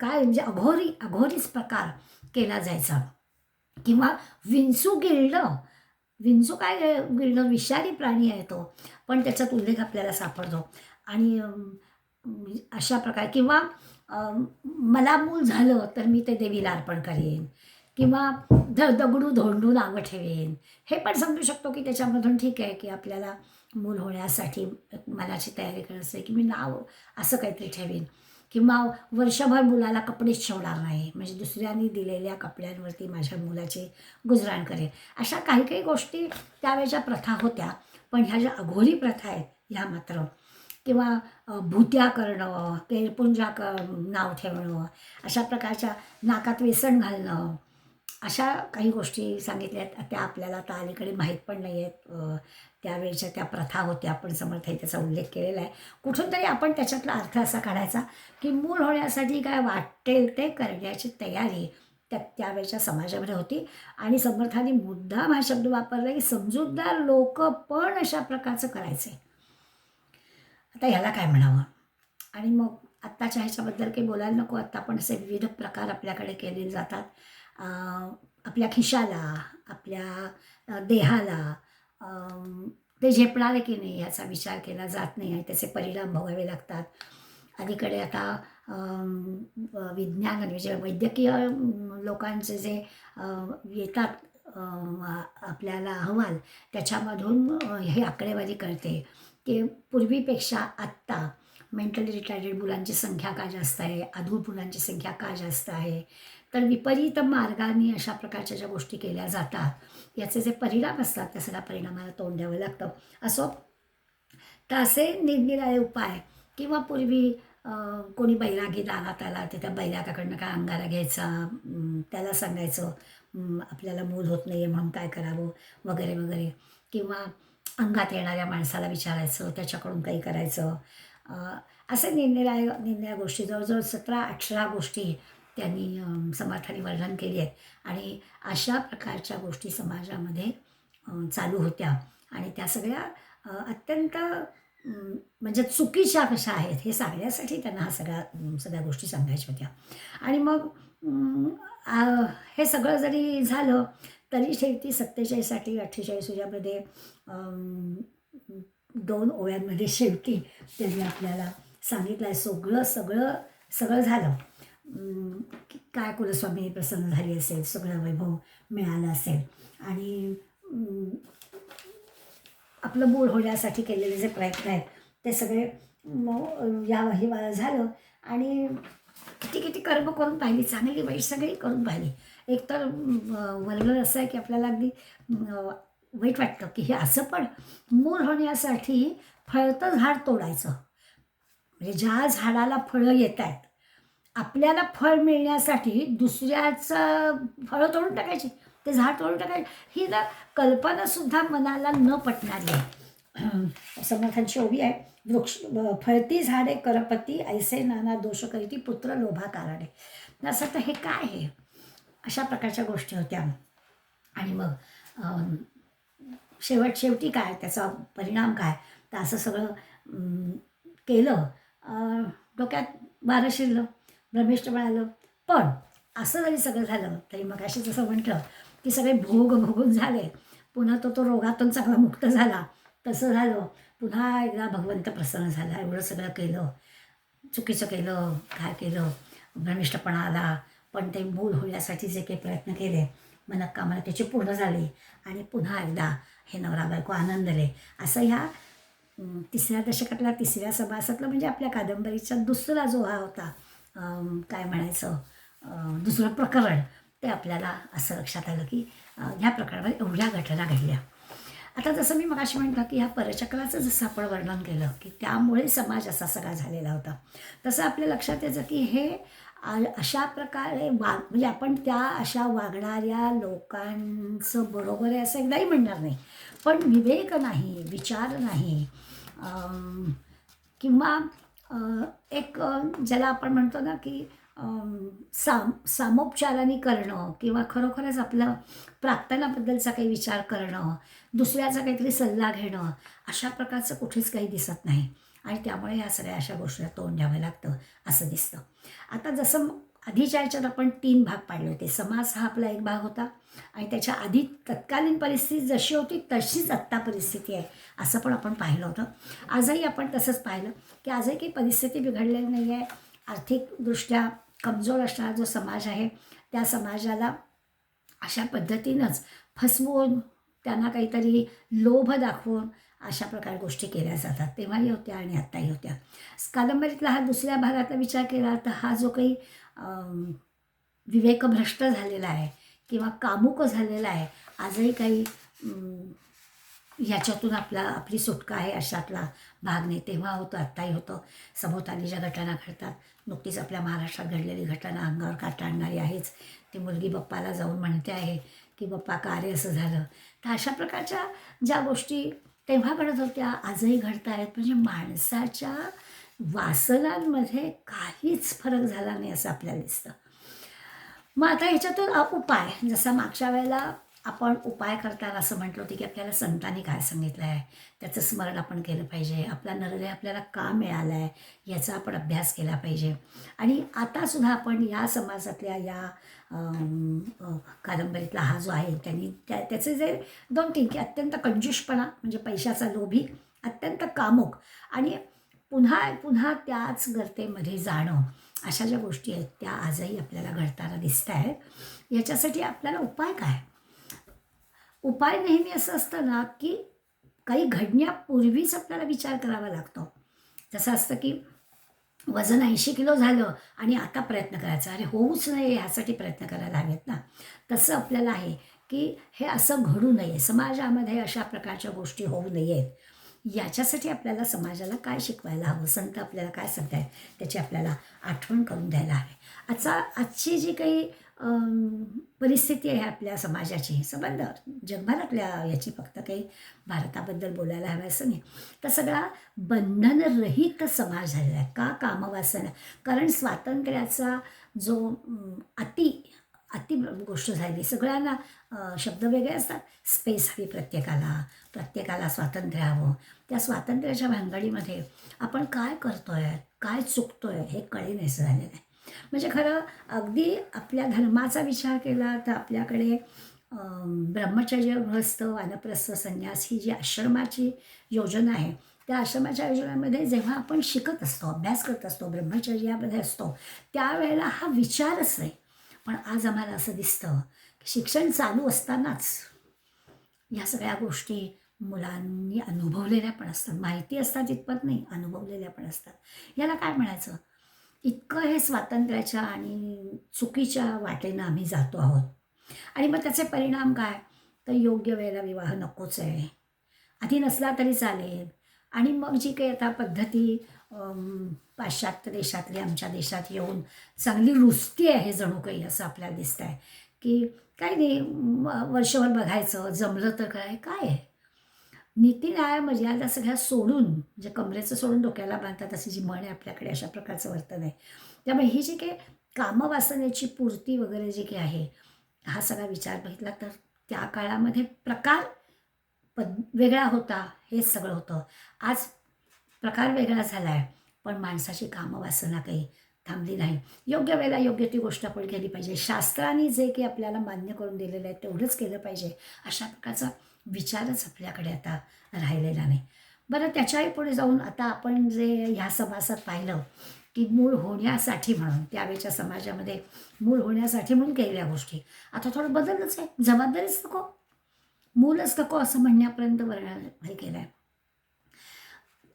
काय म्हणजे अघोरीच प्रकार केला जायचा. किंवा विंचू गिळणं, विंचू काय गिळणं, विषारी प्राणी आहे तो, पण त्याच्यात उल्लेख आपल्याला सापडतो. आणि अशा प्रकारे किंवा मला मूल झालं तर मी ते देवीला अर्पण करेन किंवा दगडू धोंडू नावं ठेवेन, हे पण समजू शकतो की त्याच्यामधून ठीक आहे की आपल्याला मूल होण्यासाठी मनाची तयारी करायची की मी नाव असं काहीतरी ठेवेन किंवा वर्षभर मुलाला कपडेच शिवणार नाही, म्हणजे दुसऱ्यांनी दिलेल्या कपड्यांवरती माझ्या मुलाचे गुजराण करेन. अशा काही काही गोष्टी त्यावेळेच्या प्रथा होत्या. पण ह्या ज्या अघोरी प्रथा आहेत ह्या मात्र, किंवा भुत्या करणं, केरपुंजा नाव ठेवणं, अशा प्रकारच्या नाकात वेसण घालणं, अशा काही गोष्टी सांगितल्या आहेत. त्या आपल्याला आता अलीकडे माहीत पण नाही आहेत. त्यावेळेच्या त्या प्रथा होत्या, आपण समर्थांनी त्याचा उल्लेख केलेला आहे. कुठून तरी आपण त्याच्यातला अर्थ असा काढायचा की मूल होण्यासाठी काय वाटेल ते करण्याची तयारी त्यावेळेच्या समाजामध्ये होती. आणि समर्थांनी मुद्दाम हा शब्द वापरला की समजूतदार लोक पण अशा प्रकारचं करायचे. आता ह्याला काय म्हणावं. आणि मग आत्ताच्या ह्याच्याबद्दल काही बोलायला नको. आत्ता पण असे विविध प्रकार आपल्याकडे केले जातात. आपल्या खिशाला, आपल्या देहाला ते झेपणारे की नाही याचा विचार केला जात नाही आणि त्याचे परिणाम भोगावे लागतात. अलीकडे आता विज्ञान म्हणजे वैद्यकीय लोकांचे जे येतात आपल्याला अहवाल, त्याच्यामधून ही आकडेवारी कळते की पूर्वीपेक्षा आत्ता मेंटली रिटार्डेड मुलांची संख्या का जास्त आहे, अधूर मुलांची संख्या का जास्त आहे. तर विपरीत मार्गाने अशा प्रकारच्या ज्या गोष्टी केल्या जातात याचे जे परिणाम असतात त्या सगळ्या परिणामाला तोंड द्यावं लागतं. असो, तर असे निरनिराळे उपाय किंवा पूर्वी कोणी बैरागी दारात आला तर त्या बैरागाकडनं काय अंगारा घ्यायचा, त्याला सांगायचं आपल्याला मूल होत नाही आहे म्हणून काय करावं वगैरे वगैरे, किंवा अंगात येणाऱ्या माणसाला विचारायचं, त्याच्याकडून काही करायचं. असे निरनिराळ्या गोष्टी, जवळजवळ 17-18 गोष्टी त्यांनी समर्थांनी वर्णन केली आहेत. आणि अशा प्रकारच्या गोष्टी समाजामध्ये चालू होत्या आणि त्या सगळ्या अत्यंत म्हणजे चुकीच्या कशा आहेत हे सांगण्यासाठी त्यांना सगळ्या गोष्टी सांगायच्या होत्या. आणि मग हे सगळं जरी झालं तरी शेवटी 47 48 यामध्ये 2 ओव्यांमध्ये शेवटी त्यांनी आपल्याला सांगितलं आहे सगळं झालं. की काय कुलस्वामिनी प्रसन्न झाली असेल, सगळं वैभव मिळालं असेल आणि आपलं मूळ होण्यासाठी केलेले जे प्रयत्न आहेत ते सगळे या हिवाळा झालं. आणि किती किती कर्म करून पाहिली, चांगली वाईट सगळी करून पाहिली. एक तर वर्णन असं आहे की आपल्याला अगदी वाईट वाटतं की हे असं पण मूळ होण्यासाठी फळतं झाड तोडायचं. म्हणजे ज्या झाडाला फळं येत आहेत आपल्याला फळ मिळण्यासाठी दुसऱ्याचं फळं तोडून टाकायची, ते झाड तोडून टाकायचे, ही ना कल्पनासुद्धा मनाला न पटणारी आहे. समर्थांची ओवी आहे, फळती झाडे करपती ऐसे नाना दोष करीती पुत्र लोभा कारणे. असं तर हे काय आहे, अशा प्रकारच्या गोष्टी होत्या. आणि मग शेवटी काय त्याचा परिणाम काय, तर असं सगळं केलं. डोक्यात वारं शिरलं, ब्रह्मिष्ट मिळालं. पण असं जरी सगळं झालं तरी मग अशी जसं म्हटलं की सगळे भोग भोगून झाले, पुन्हा तो रोगातून चांगला मुक्त झाला, तसं झालं. पुन्हा एकदा भगवंत प्रसन्न झाला. एवढं सगळं केलं, चुकीचं केलं, काय केलं, भ्रमिष्टपणा आला, पण ते मूल होण्यासाठी जे काही प्रयत्न केले मनःकामना त्याची पूर्ण झाली. आणि पुन्हा एकदा हे नवरा बायको आनंदले. असं ह्या 3ऱ्या दशकातला 3ऱ्या समासातलं म्हणजे आपल्या कादंबरीचा दुसरा जो हा होता, काय म्हणायचं, दुसरं प्रकरण, ते आपल्याला असं लक्षात आलं की ह्या प्रकरणामध्ये एवढ्या घटना घडल्या. आता जसं मी मगाशी म्हटलं की ह्या परचक्राचं जसं आपण वर्णन केलं की त्यामुळे समाज असा सगळा झालेला होता, तसं आपल्या लक्षात यायचं की हे अशा प्रकारे म्हणजे आपण त्या अशा वागणाऱ्या लोकांचं बरोबर आहे असं एकदाही म्हणणार नाही. पण विवेक नाही, विचार नाही, किंवा एक ज्याला आपण म्हणतो ना की सामोपचाराने करणं किंवा खरोखरच आपलं प्राक्तनाबद्दलचा काही विचार करणं, दुसऱ्याचा काहीतरी सल्ला घेणं, अशा प्रकारचं कुठेच काही दिसत नाही. आणि त्यामुळे या सगळ्या अशा गोष्टीला तोंड द्यावं लागतं असं दिसतं. आता जसं आधीच्या ह्याच्यात आपण 3 भाग पाडले होते. समाज हा आपला एक भाग होता आणि त्याच्या आधी तत्कालीन परिस्थिती जशी होती तशीच आत्ता परिस्थिती आहे असं पण आपण पाहिलं होतं. आजही आपण तसंच पाहिलं की आजही काही परिस्थिती बिघडलेली नाही आहे. आर्थिकदृष्ट्या कमजोर असणारा जो समाज आहे त्या समाजाला अशा पद्धतीनंच फसवून त्यांना काहीतरी लोभ दाखवून अशा प्रकारे गोष्टी केल्या जातात. तेव्हाही होत्या आणि आत्ताही होत्या. कादंबरीतला हा दुसऱ्या भागाचा विचार केला तर हा जो काही विवेकभ्रष्ट झालेला आहे किंवा कामुक झालेला आहे, आजही काही ह्याच्यातून आपली सुटका आहे अशातला भाग नाही. तेव्हा होतं, आत्ताही होतं. सभोवताली ज्या घटना घडतात, नुकतीच आपल्या महाराष्ट्रात घडलेली घटना अंगावर काटा आणणारी आहेच. ती मुलगी बाप्पाला जाऊन म्हणते आहे की बाप्पा का रे असं झालं. तर अशा प्रकारच्या ज्या गोष्टी तेव्हा घडत होत्या आजही घडत आहेत. म्हणजे माणसाच्या वासनांमध्ये काहीच फरक झाला नाही असं आपल्याला दिसतं. मग आता ह्याच्यातून उपाय, जसा मागच्या वेळेला आपण उपाय करताना असं म्हटलं होतं की आपल्याला संतांनी काय सांगितलं आहे त्याचं स्मरण आपण केलं पाहिजे, आपला नरदय आपल्याला का मिळाला आहे याचा आपण अभ्यास केला पाहिजे. आणि आतासुद्धा आपण या समाजातल्या या कादंबरीतला हा जो आहे त्यांनी त्याचे जे 2-3 की अत्यंत कंजूषपणा म्हणजे पैशाचा लोभी, अत्यंत कामुक आणि पुन्हा पुन्हा त्याच गर्तेमध्ये जाणं, अशा ज्या गोष्टी आहेत त्या आजही आपल्याला घडताना दिसत आहेत. याच्यासाठी आपल्याला उपाय काय? उपाय नेहमी असं असतं ना की काही घडण्यापूर्वीच आपल्याला विचार करावा लागतो. जसं असतं की वजन 80 किलो झालं आणि आता प्रयत्न करायचा, अरे होऊच नये ह्यासाठी प्रयत्न करायला हवेत ना. तसं आपल्याला आहे की हे असं घडू नये, समाजामध्ये अशा प्रकारच्या गोष्टी होऊ नयेत, याच्यासाठी आपल्याला समाजाला काय शिकवायला हवं, संत आपल्याला काय सांगतायत त्याची आपल्याला आठवण करून द्यायला हवी. आजची जी काही परिस्थिती आहे आपल्या समाजाची, संबंध जगभरातल्या याची, फक्त काही भारताबद्दल बोलायला हवं असं नाही, तर सगळा बंधनरहित समाज झालेला आहे. का? कामवासना. कारण स्वातंत्र्याचा जो अति गोष्ट झाली. सगळ्यांना शब्द वेगळे असतात. स्पेस हवी प्रत्येकाला, प्रत्येकाला स्वातंत्र्य हवं. त्या स्वातंत्र्याच्या भानगडीमध्ये आपण काय करतोय, काय चुकतोय हे कळेनासं झालेलं आहे. म्हणजे खरं अगदी आपल्या धर्माचा विचार केला तर आपल्याकडे ब्रह्मचर्य, गृहस्थ, वानप्रस्थ, संन्यास ही जी आश्रमाची योजना आहे, त्या आश्रमाच्या योजनेमध्ये जेव्हा आपण शिकत असतो, अभ्यास करत असतो, ब्रह्मचर्यामध्ये असतो, त्यावेळेला हा विचारच नाही. पण आज आम्हाला असं दिसतं की शिक्षण चालू असतानाच ह्या सगळ्या गोष्टी मुलांनी अनुभवलेल्या पण असतात. माहिती असतात इतपत नाही, अनुभवलेल्या पण असतात. याला काय म्हणायचं? इतकं हे स्वातंत्र्याच्या आणि चुकीच्या वाटेनं आम्ही जातो आहोत. आणि मग त्याचे परिणाम काय? तर योग्य वेळेला विवाह नकोच आहे. आधी नसला तरी चालेल. आणि मग जी काही आता पद्धती पाश्चात्य देशातली आमच्या देशात येऊन चांगली रुजती आहे जणू काही असं आपल्याला दिसतं आहे, की काही नाही वर्षभर बघायचं, जमलं तर काय आहे? नीती न्याय मर्यादा सगळ्या सोडून, म्हणजे कमरेचं सोडून डोक्याला बांधतात अशी जी म्हण आहे आपल्याकडे, अशा प्रकारचं वर्तन आहे. त्यामुळे ही जी काही कामवासनेची पूर्ती वगैरे जी काही आहे, हा सगळा विचार बघितला तर त्या काळामध्ये प्रकार वेगळा होता, हेच सगळं होतं. आज प्रकार वेगळा झाला आहे, पण माणसाची कामवासना काही थांबली नाही. योग्य वेळेला योग्य ती गोष्ट आपण केली पाहिजे. शास्त्राने जे काही आपल्याला मान्य करून दिलेलं आहे तेवढंच केलं पाहिजे, अशा प्रकारचा विचारच आपल्याकडे आता राहिलेला नाही. बरं, त्याच्याही पुढे जाऊन आता आपण जे ह्या समाजात पाहिलं की मूळ होण्यासाठी म्हणून, त्यावेळेच्या समाजामध्ये मूळ होण्यासाठी म्हणून केलेल्या गोष्टी आता थोडं बदललंच आहे. जबाबदारीच नको, मूलच नको असं म्हणण्यापर्यंत हे केलं आहे.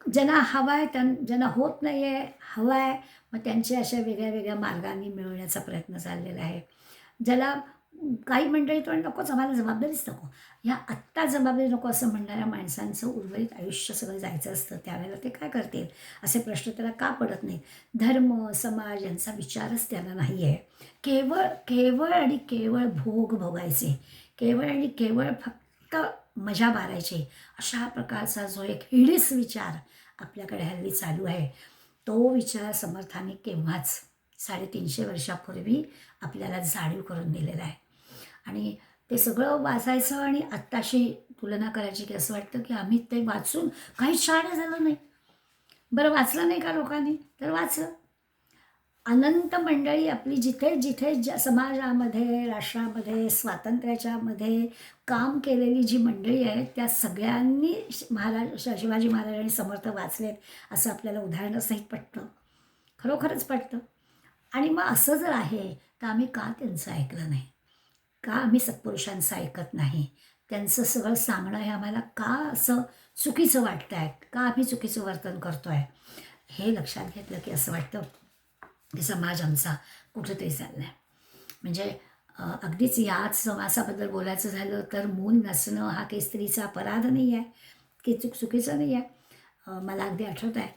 ज्यांना हवं आहे ज्यांना होत नाही आहे, हवं आहे, मग त्यांचे अशा वेगळ्या वेगळ्या मार्गांनी मिळवण्याचा प्रयत्न चाललेला आहे. ज्याला काही मंडळी तर नकोच, आम्हाला जबाबदारीच नको. ह्या आत्ता जबाबदारी नको असं म्हणणाऱ्या माणसांचं उर्वरित आयुष्य सगळं जायचं असतं. त्यावेळेला ते काय करतील असे प्रश्न त्याला का पडत नाहीत? धर्म, समाज यांचा विचारच त्याला नाही आहे. केवळ केवळ आणि केवळ भोग भोगायचे, केवळ आणि केवळ फक्त मजा मारायची, अशा प्रकारचा जो एक हिडीस विचार आपल्याकडे हल्ली चालू आहे, तो विचार समर्थांनी केव्हाच 350 वर्षापूर्वी आपल्याला जाणीव करून दिलेला आहे. आणि ते सगळं वाचायचं आणि आत्ताशी तुलना करायची की असं वाटतं की आम्ही ते वाचून काहीच शहाणं झालं नाही. बरं, वाचलं नाही का लोकांनी? तर वाचलं. अनंत मंडळी आपली जिथे जिथे समाजामध्ये, राष्ट्रामध्ये, स्वातंत्र्याच्यामध्ये काम केलेली जी मंडळी आहे, त्या सगळ्यांनी शिवाजी महाराज आणि समर्थ वाचलेत असं आपल्याला उदाहरणासहित पटतं. खरोखरच पटतं. आणि मग असं जर आहे तर आम्ही का त्यांचं ऐकलं नाही? का आम्ही सत्पुरुषांचं ऐकत नाही? त्यांचं सगळं सांगणं हे आम्हाला का असं चुकीचं वाटतं आहे? का आम्ही चुकीचं वर्तन करतो आहे? हे लक्षात घेतलं की असं वाटतं की समाज आमचा कुठंतरी चालला आहे. म्हणजे अगदीच याच समासाबद्दल बोलायचं झालं तर मूल नसणं हा काही स्त्रीचा अपराध नाही आहे, की चुकीचं नाही आहे. मला अगदी आठवत आहे,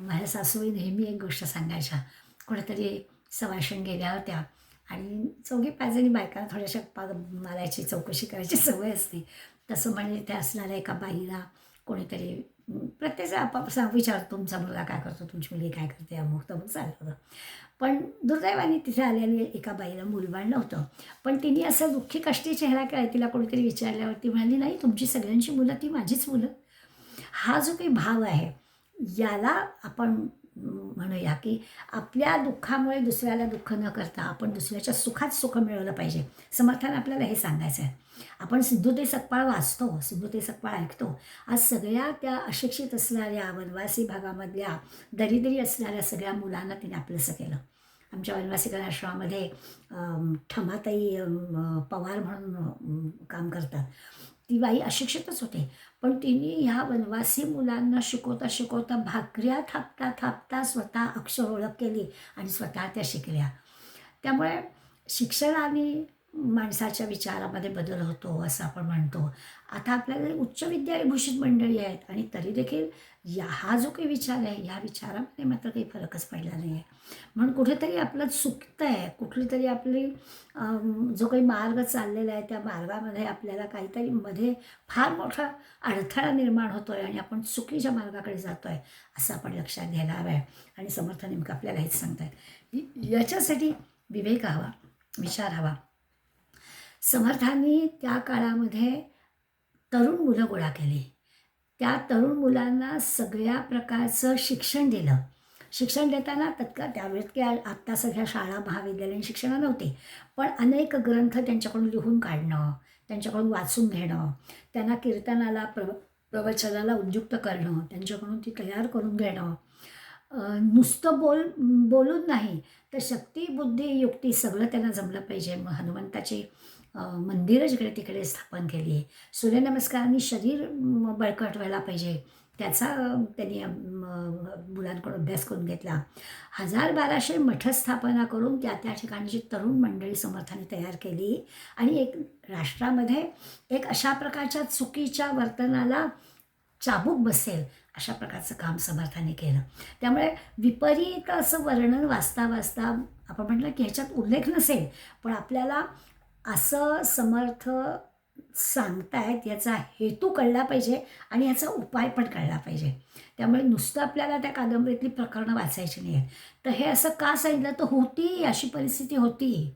माझ्या सासूबाई नेहमी एक गोष्ट सांगायच्या. कुठेतरी सवाष्ण गेल्या होत्या आणि 4-5 जणी बायका थोड्याशा मारायची, चौकशी करायची सवय असते. तसं म्हणजे त्या असणाऱ्या एका बाईला कोणीतरी प्रत्येक आपापसा विचारतो, तुमचा मुलगा काय करतो, तुमची मुलगी काय करते, अमुक तमुक चाललं होतं. पण दुर्दैवाने तिथे आलेली एका बाईला मूलबाळ नव्हतं. पण तिने असं दुःखी कष्टी चेहरा केला. तिला कोणीतरी विचारल्यावरती म्हणाली, नाही, तुमची सगळ्यांची मुलं ती माझीच मुलं. हा जो काही भाव आहे, याला आपण म्हणूया की आपल्या दुःखामुळे दुसऱ्याला दुःख न करता आपण दुसऱ्याच्या सुखात सुख मिळवलं पाहिजे. समर्थाने आपल्याला हे सांगायचं आहे. आपण सिंधुताई सपकाळ वाचतो, सिंधुताई सपकाळ ऐकतो. आज सगळ्या त्या अशिक्षित असणाऱ्या वनवासी भागामधल्या दरिद्री असणाऱ्या सगळ्या मुलांना तिने आपलंसं केलं. आमच्या वनवासी आश्रमामध्ये ठमाताई पवार म्हणून काम करतात. ती बाई अशिक्षितच होते, पण तिने ह्या वनवासी मुलांना शिकवता शिकवता भाकऱ्या थापता थापता स्वतः अक्षर ओळख केली आणि स्वतः त्या शिकल्या. त्यामुळे शिक्षणाने माणसाच्या विचारामध्ये बदल होतो असं आपण म्हणतो. आता आपल्याला उच्च विद्याविभूषित मंडळी आहेत आणि तरी देखील हा जो काही विचार आहे, या विचारामध्ये मात्र काही फरकच पडला नाही आहे. म्हणून कुठेतरी आपलं चुकतं आहे, कुठली तरी आपली जो काही मार्ग चाललेला आहे त्या मार्गामध्ये आपल्याला काहीतरी मध्ये फार मोठा अडथळा निर्माण होतो आहे आणि आपण चुकीच्या मार्गाकडे जातो आहे असं आपण लक्षात घ्यायला हवं आहे. आणि समर्थ नेमकं आपल्याला हेच सांगतात, याच्यासाठी विवेक हवा. विचारावा. समर्थांनी त्या काळामध्ये तरुण मुलं गोळा केली. त्या तरुण मुलांना सगळ्या प्रकारचं शिक्षण दिलं. शिक्षण देताना तत्काळ त्यावेळेस की आत्ता सगळ्या शाळा महाविद्यालयीन शिक्षणं नव्हती. पण अनेक ग्रंथ त्यांच्याकडून लिहून काढणं, त्यांच्याकडून वाचून घेणं, त्यांना कीर्तनाला प्रवचनाला उद्युक्त करणं, त्यांच्याकडून ती तयार करून घेणं. नुसतं बोलून नाही तर शक्ती, बुद्धी, युक्ती सगळं त्यांना जमलं पाहिजे. मग हनुमंताची मंदिरं जिकडे तिकडे स्थापन केली. सूर्यनमस्कारांनी शरीर बळकट व्हायला पाहिजे त्याचा त्यांनी मुलांकडून अभ्यास करून घेतला. 1000-1200 मठ स्थापना करून त्या त्या ठिकाणची तरुण मंडळी समर्थांनी तयार केली आणि एक राष्ट्रामध्ये एक अशा प्रकारच्या चुकीच्या वर्तनाला चाबूक बसेल अशा प्रकारचं काम समर्थांनी केलं. त्यामुळे विपरीत असं वर्णन वाचता वाचता आपण म्हटलं की ह्याच्यात उल्लेख नसेल, पण आपल्याला असं समर्थ सांगतायत याचा हेतू कळला पाहिजे आणि याचा उपाय पण कळला पाहिजे. त्यामुळे नुसतं आपल्याला त्या कादंबरीतली प्रकरणं वाचायची नाही आहेत. तर हे असं का सांगितलं, तर होती अशी परिस्थिती होती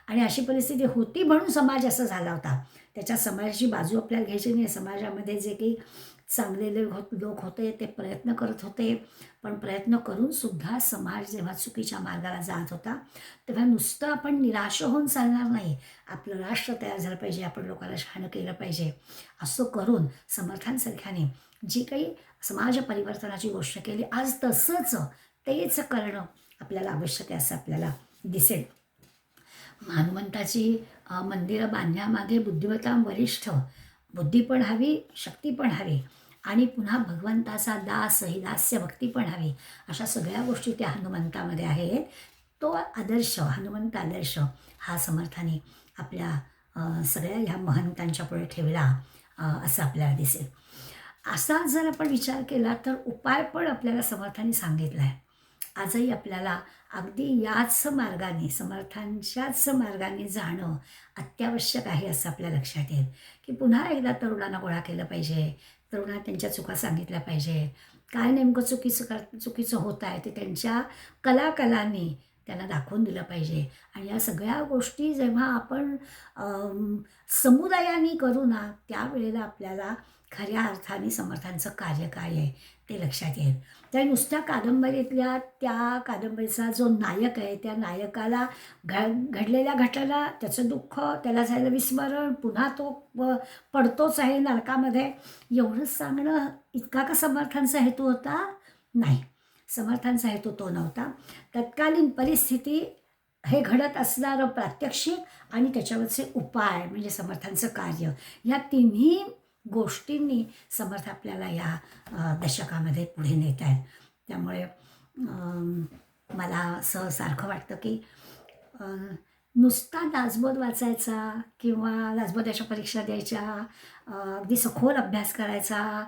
आणि अशी परिस्थिती होती म्हणून समाज असा झाला होता. त्याच्या समाजाची बाजू आपल्याला घ्यायची नाही. समाजामध्ये जे काही चांगले लोक होते ते प्रयत्न करत होते, पण प्रयत्न करूनसुद्धा समाज जेव्हा चुकीच्या मार्गाला जात होता तेव्हा नुसतं आपण निराश होऊन चालणार नाही. आपलं राष्ट्र तयार झालं पाहिजे, आपण लोकांना शहाणं केलं पाहिजे. असं करून समर्थांसारख्याने जी काही समाज परिवर्तनाची गोष्ट केली, आज तसंच तेच करणं आपल्याला आवश्यक आहे असं आपल्याला दिसेल. हनुमंताची मंदिरं बांधण्यामागे बुद्धिमत्ता वरिष्ठ, बुद्धी पण हवी, शक्ती पण हवी आणि पुन्हा भगवंताचा दास ही दास्य भक्ती पण हवी. अशा सगळ्या गोष्टी त्या हनुमंतामध्ये आहेत. तो आदर्श, हनुमंत आदर्श हा समर्थाने आपल्या सगळ्या ह्या महंतांच्या पुढे ठेवला असं आपल्याला दिसेल. असा जर आपण विचार केला तर उपाय पण आपल्याला समर्थांनी सांगितला आहे. आजही आपल्याला अगदी याच मार्गाने, समर्थांच्याच मार्गाने जाणं अत्यावश्यक आहे असं आपल्या लक्षात येईल, की पुन्हा एकदा तरुणांना गोळा केलं पाहिजे. तरुणांना त्यांच्या चुका सांगितल्या पाहिजे. काय नेमकं चुकीचं होत आहे ते त्यांच्या कलाकलांनी त्यांना दाखवून दिलं पाहिजे. आणि या सगळ्या गोष्टी जेव्हा आपण समुदायाने करू ना, त्यावेळेला आपल्याला खऱ्या अर्थाने समर्थांचं कार्य काय आहे ते लक्षात येईल. त्या नुसत्या कादंबरीतल्या त्या कादंबरीचा जो नायक आहे त्या नायकाला घडलेल्या घटना, त्याचं दुःख, त्याला झालेलं विस्मरण, पुन्हा तो पडतोच आहे नरकामध्ये, एवढंच सांगणं इतका का समर्थांचा हेतू होता? नाही, समर्थांचा हेतू तो नव्हता. तत्कालीन परिस्थिती, हे घडत असणारं प्रात्यक्षिक आणि त्याच्यावरचे उपाय म्हणजे समर्थांचं कार्य, या तिन्ही गोष्टींनी समर्थ आपल्याला या दशकामध्ये पुढे नेत आहेत. त्यामुळे मला असं सारखं वाटतं की नुसता दासबोध वाचायचा किंवा दासबोधाच्या परीक्षा द्यायच्या, अगदी सखोल अभ्यास करायचा,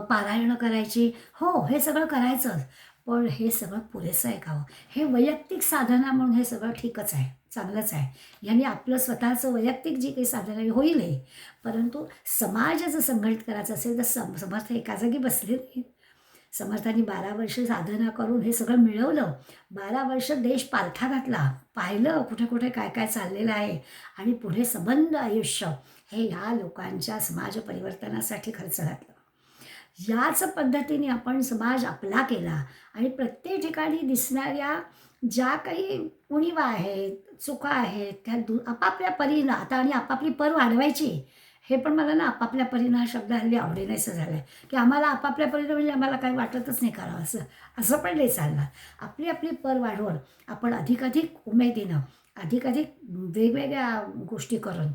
पारायणं करायची, हो हे सगळं करायचंच, पण हे सगळं पुरेसं आहे का हो? हे वैयक्तिक साधना म्हणून हे सगळं ठीकच आहे, चांगलंच आहे. याने आपलं स्वतःचं वैयक्तिक जी काही साधना होईल आहे, परंतु समाज जर संघटित करायचं असेल तर समर्थ एका जागी बसले नाही. समर्थांनी 12 वर्ष साधना करून हे सगळं मिळवलं. 12 वर्ष देश पालथा घातला, पाहिलं कुठे कुठे काय काय चाललेलं आहे आणि पुढे सबंध आयुष्य हे ह्या लोकांच्या समाज परिवर्तनासाठी खर्च घातलं. याच पद्धतीने आपण समाज आपला केला आणि प्रत्येक ठिकाणी दिसणाऱ्या ज्या काही उणिवा आहेत, चुका आहेत, त्या आपापल्या परीनं आता आणि आपापली पर वाढवायची. हे पण मला ना आपापल्या परीनं हा शब्द हल्ली आवडेनासा झाला आहे, की आम्हाला आपापल्या परीनं म्हणजे आम्हाला काही वाटतच नाही करावं असं असं पण नाही चालणार. आपली आपली पर वाढवून आपण अधिकाधिक उमेदीनं, अधिकाधिक वेगवेगळ्या गोष्टी करून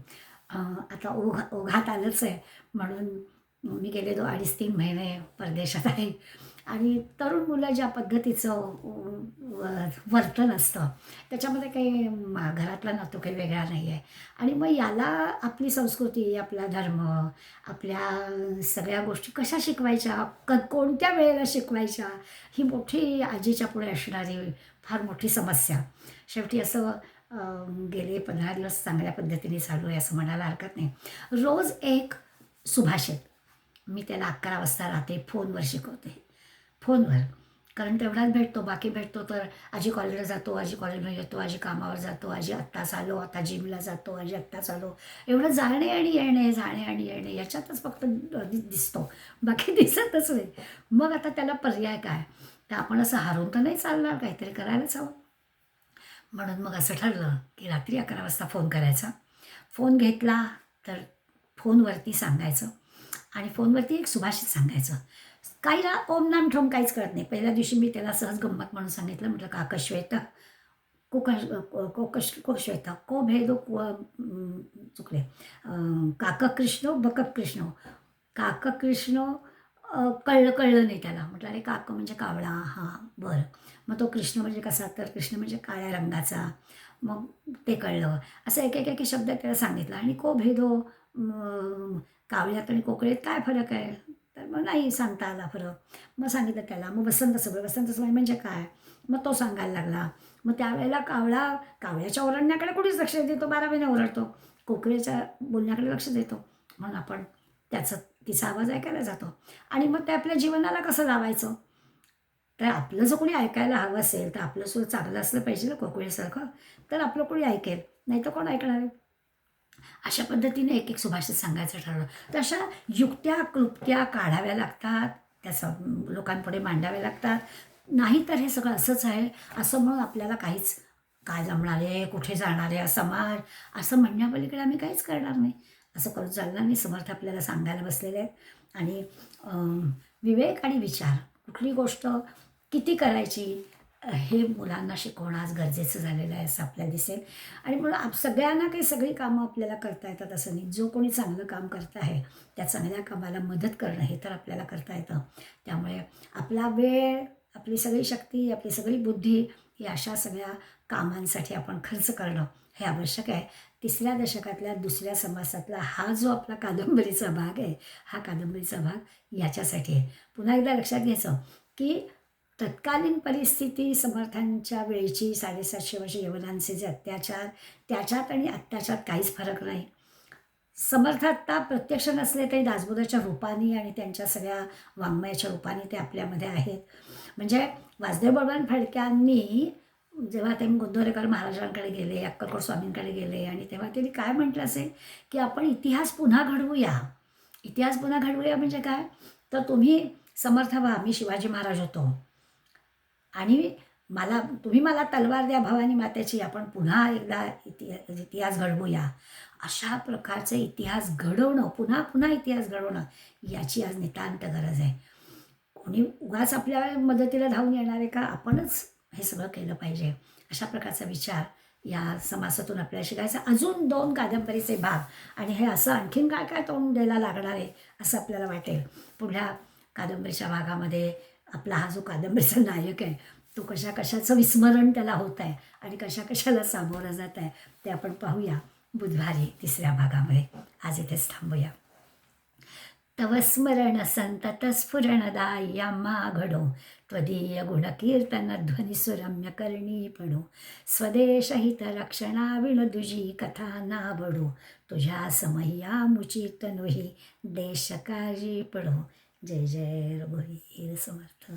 आता ओघात आलंच आहे म्हणून मी गेले 2-3 महिने परदेशात आहे आणि तरुण मुलं ज्या पद्धतीचं वर्तन असतं त्याच्यामध्ये काही घरातला नातू काही वेगळा नाही आहे. आणि मग याला आपली संस्कृती, आपला धर्म, आपल्या सगळ्या गोष्टी कशा शिकवायच्या, कोणत्या वेळेला शिकवायच्या, ही मोठी आजीच्या पुढे असणारी फार मोठी समस्या. शेवटी असं गेले 15 दिवस चांगल्या पद्धतीने चालू आहे असं म्हणायला हरकत नाही. रोज एक सुभाषित मी त्याला 11 वाजता रात्री फोनवर शिकवते. फोनवर कारण तेवढाच भेटतो, बाकी भेटतो तर आजी कॉलेजला जातो, आजी कॉलेजला येतो, आजी कामावर जातो, आजी आत्ताच आलो, आता जिमला जातो, आजी आत्ताच आलो. एवढं जाणे आणि येणे, जाणे आणि येणे याच्यातच फक्त दिसतो, बाकी दिसतच नाही. मग आता त्याला पर्याय काय? तर आपण असं हारून तर नाही चालणार, काहीतरी करायलाच हवं. म्हणून मग असं ठरलं की रात्री 11 वाजता फोन करायचा. फोन घेतला तर फोनवरती सांगायचं आणि फोनवरती एक सुभाषित सांगायचं. काहीला ओम नाम ठोम काहीच कळत नाही. पहिल्या दिवशी मी त्याला सहज गंमत म्हणून सांगितलं, म्हटलं काकश्वेत कोकश्वेत को भेदो चुकले काककृष्णो बककृष्णो काककृष्णो कळलं कळलं नाही त्याला. म्हटलं अरे काक म्हणजे कावळा, हां बरं. मग तो कृष्ण म्हणजे कसा? तर कृष्ण म्हणजे काळ्या रंगाचा. मग ते कळलं. असं एक एक एक शब्द त्याला सांगितला आणि को भेदो कावळ्यात आणि कोकळेत काय फरक आहे? तर मग नाही सांगता आला फरक. मग सांगितलं त्याला. मग वसंत समय म्हणजे काय? मग तो सांगायला लागला. मग त्यावेळेला कावळ्याच्या ओरडण्याकडे कुठेच लक्ष देतो, 12 महिने ओरडतो. कोकिळेच्या बोलण्याकडे लक्ष देतो. म्हणून आपण तिचा आवाज ऐकायला जातो. आणि मग ते आपल्या जीवनाला कसं लावायचं? तर आपलं जर कोणी ऐकायला हवं असेल, तर आपलं सूर चांगलं असलं पाहिजे ना कोकिळेसारखं, तर आपलं कोणी ऐकेल. नाही तर कोण ऐकणार आहे? अशा पद्धतीने एक एक सुभाषित सांगायचं ठरवलं. तर अशा युक्त्या क्लुप्त्या काढाव्या लागतात, त्या लोकांपुढे मांडाव्या लागतात. नाहीतर हे सगळं असंच आहे, असं म्हणून आपल्याला काहीच काय जमणार आहे, कुठे जाणार आहे समाज, असं म्हणण्यापलीकडे आम्ही काहीच करणार नाही. असं करून चालणार नाही. समर्थ आपल्याला सांगायला बसलेले आहेत. आणि विवेक आणि विचार, कुठली गोष्ट किती करायची हे मुलांना शिकवणं आज गरजेचं झालेलं आहे असं आपल्याला दिसेल. आणि म्हणून सगळ्यांना काही सगळी कामं आपल्याला करता येतात असं नाही. जो कोणी चांगलं काम करत आहे त्या चांगल्या कामाला मदत करणं हे तर आपल्याला करता येतं. त्यामुळे आपला वेळ, आपली सगळी शक्ती, आपली सगळी बुद्धी ही अशा सगळ्या कामांसाठी आपण खर्च करणं हे आवश्यक आहे. 3ऱ्या दशकातल्या 2ऱ्या समासातला हा जो आपला कादंबरीचा भाग आहे, हा कादंबरीचा भाग याच्यासाठी आहे. पुन्हा एकदा लक्षात घ्यायचं की तत्कालीन परिस्थिती, समर्थांच्या वेळची 750 वर्ष यवनांचे जे अत्याचार, त्याच्यात आणि आत्ताच्यात काहीच फरक नाही. समर्थ आत्ता प्रत्यक्ष नसले तरी दासबोधाच्या रूपाने आणि त्यांच्या सगळ्या वाङ्मयाच्या रूपाने ते आपल्यामध्ये आहेत. म्हणजे वासुदेव बळवंत फडक्यांनी जेव्हा ते गोंदवलेकर महाराजांकडे गेले, अक्कलकोट स्वामींकडे गेले आणि तेव्हा त्यांनी काय म्हटलं असेल की आपण इतिहास पुन्हा घडवूया. इतिहास पुन्हा घडवूया म्हणजे काय? तर तुम्ही समर्थ व्हा, मी शिवाजी महाराज होतो आणि तुम्ही मला तलवार द्या भवानी मातेची, आपण पुन्हा एकदा इतिहास घडवूया. अशा प्रकारचे इतिहास घडवणं, पुन्हा पुन्हा इतिहास घडवणं याची आज नितांत गरज आहे. कोणी उगाच आपल्या मदतीला धावून येणार आहे का? आपणच हे सगळं केलं पाहिजे. अशा प्रकारचा विचार या समासातून आपल्याला शिकायचा. अजून 2 कादंबरीचे भाग आणि हे असं आणखीन काय काय तोंड द्यायला लागणार आहे असं आपल्याला वाटेल. पुढल्या कादंबरीच्या भागामध्ये आपला हा जो कादंबरीचा नायक आहे तो कशा कशाचं विस्मरण त्याला होत आहे आणि कशा कशाला सामोरं जात आहे ते आपण पाहूया बुधवारी 3ऱ्या भागामध्ये. आज इथेच थांबूया. तव स्मरण संतत स्फुरणदायी आम्हा घडो, त्वदीय गुणकीर्तन ध्वनिसुरम्य करणी पडो, स्वदेश हित रक्षणा विण दुजी कथा नाबडो, तुझ्या समय्या मुचित नोही देश काळजी पडो. जय जय रघुवीर समर्थ.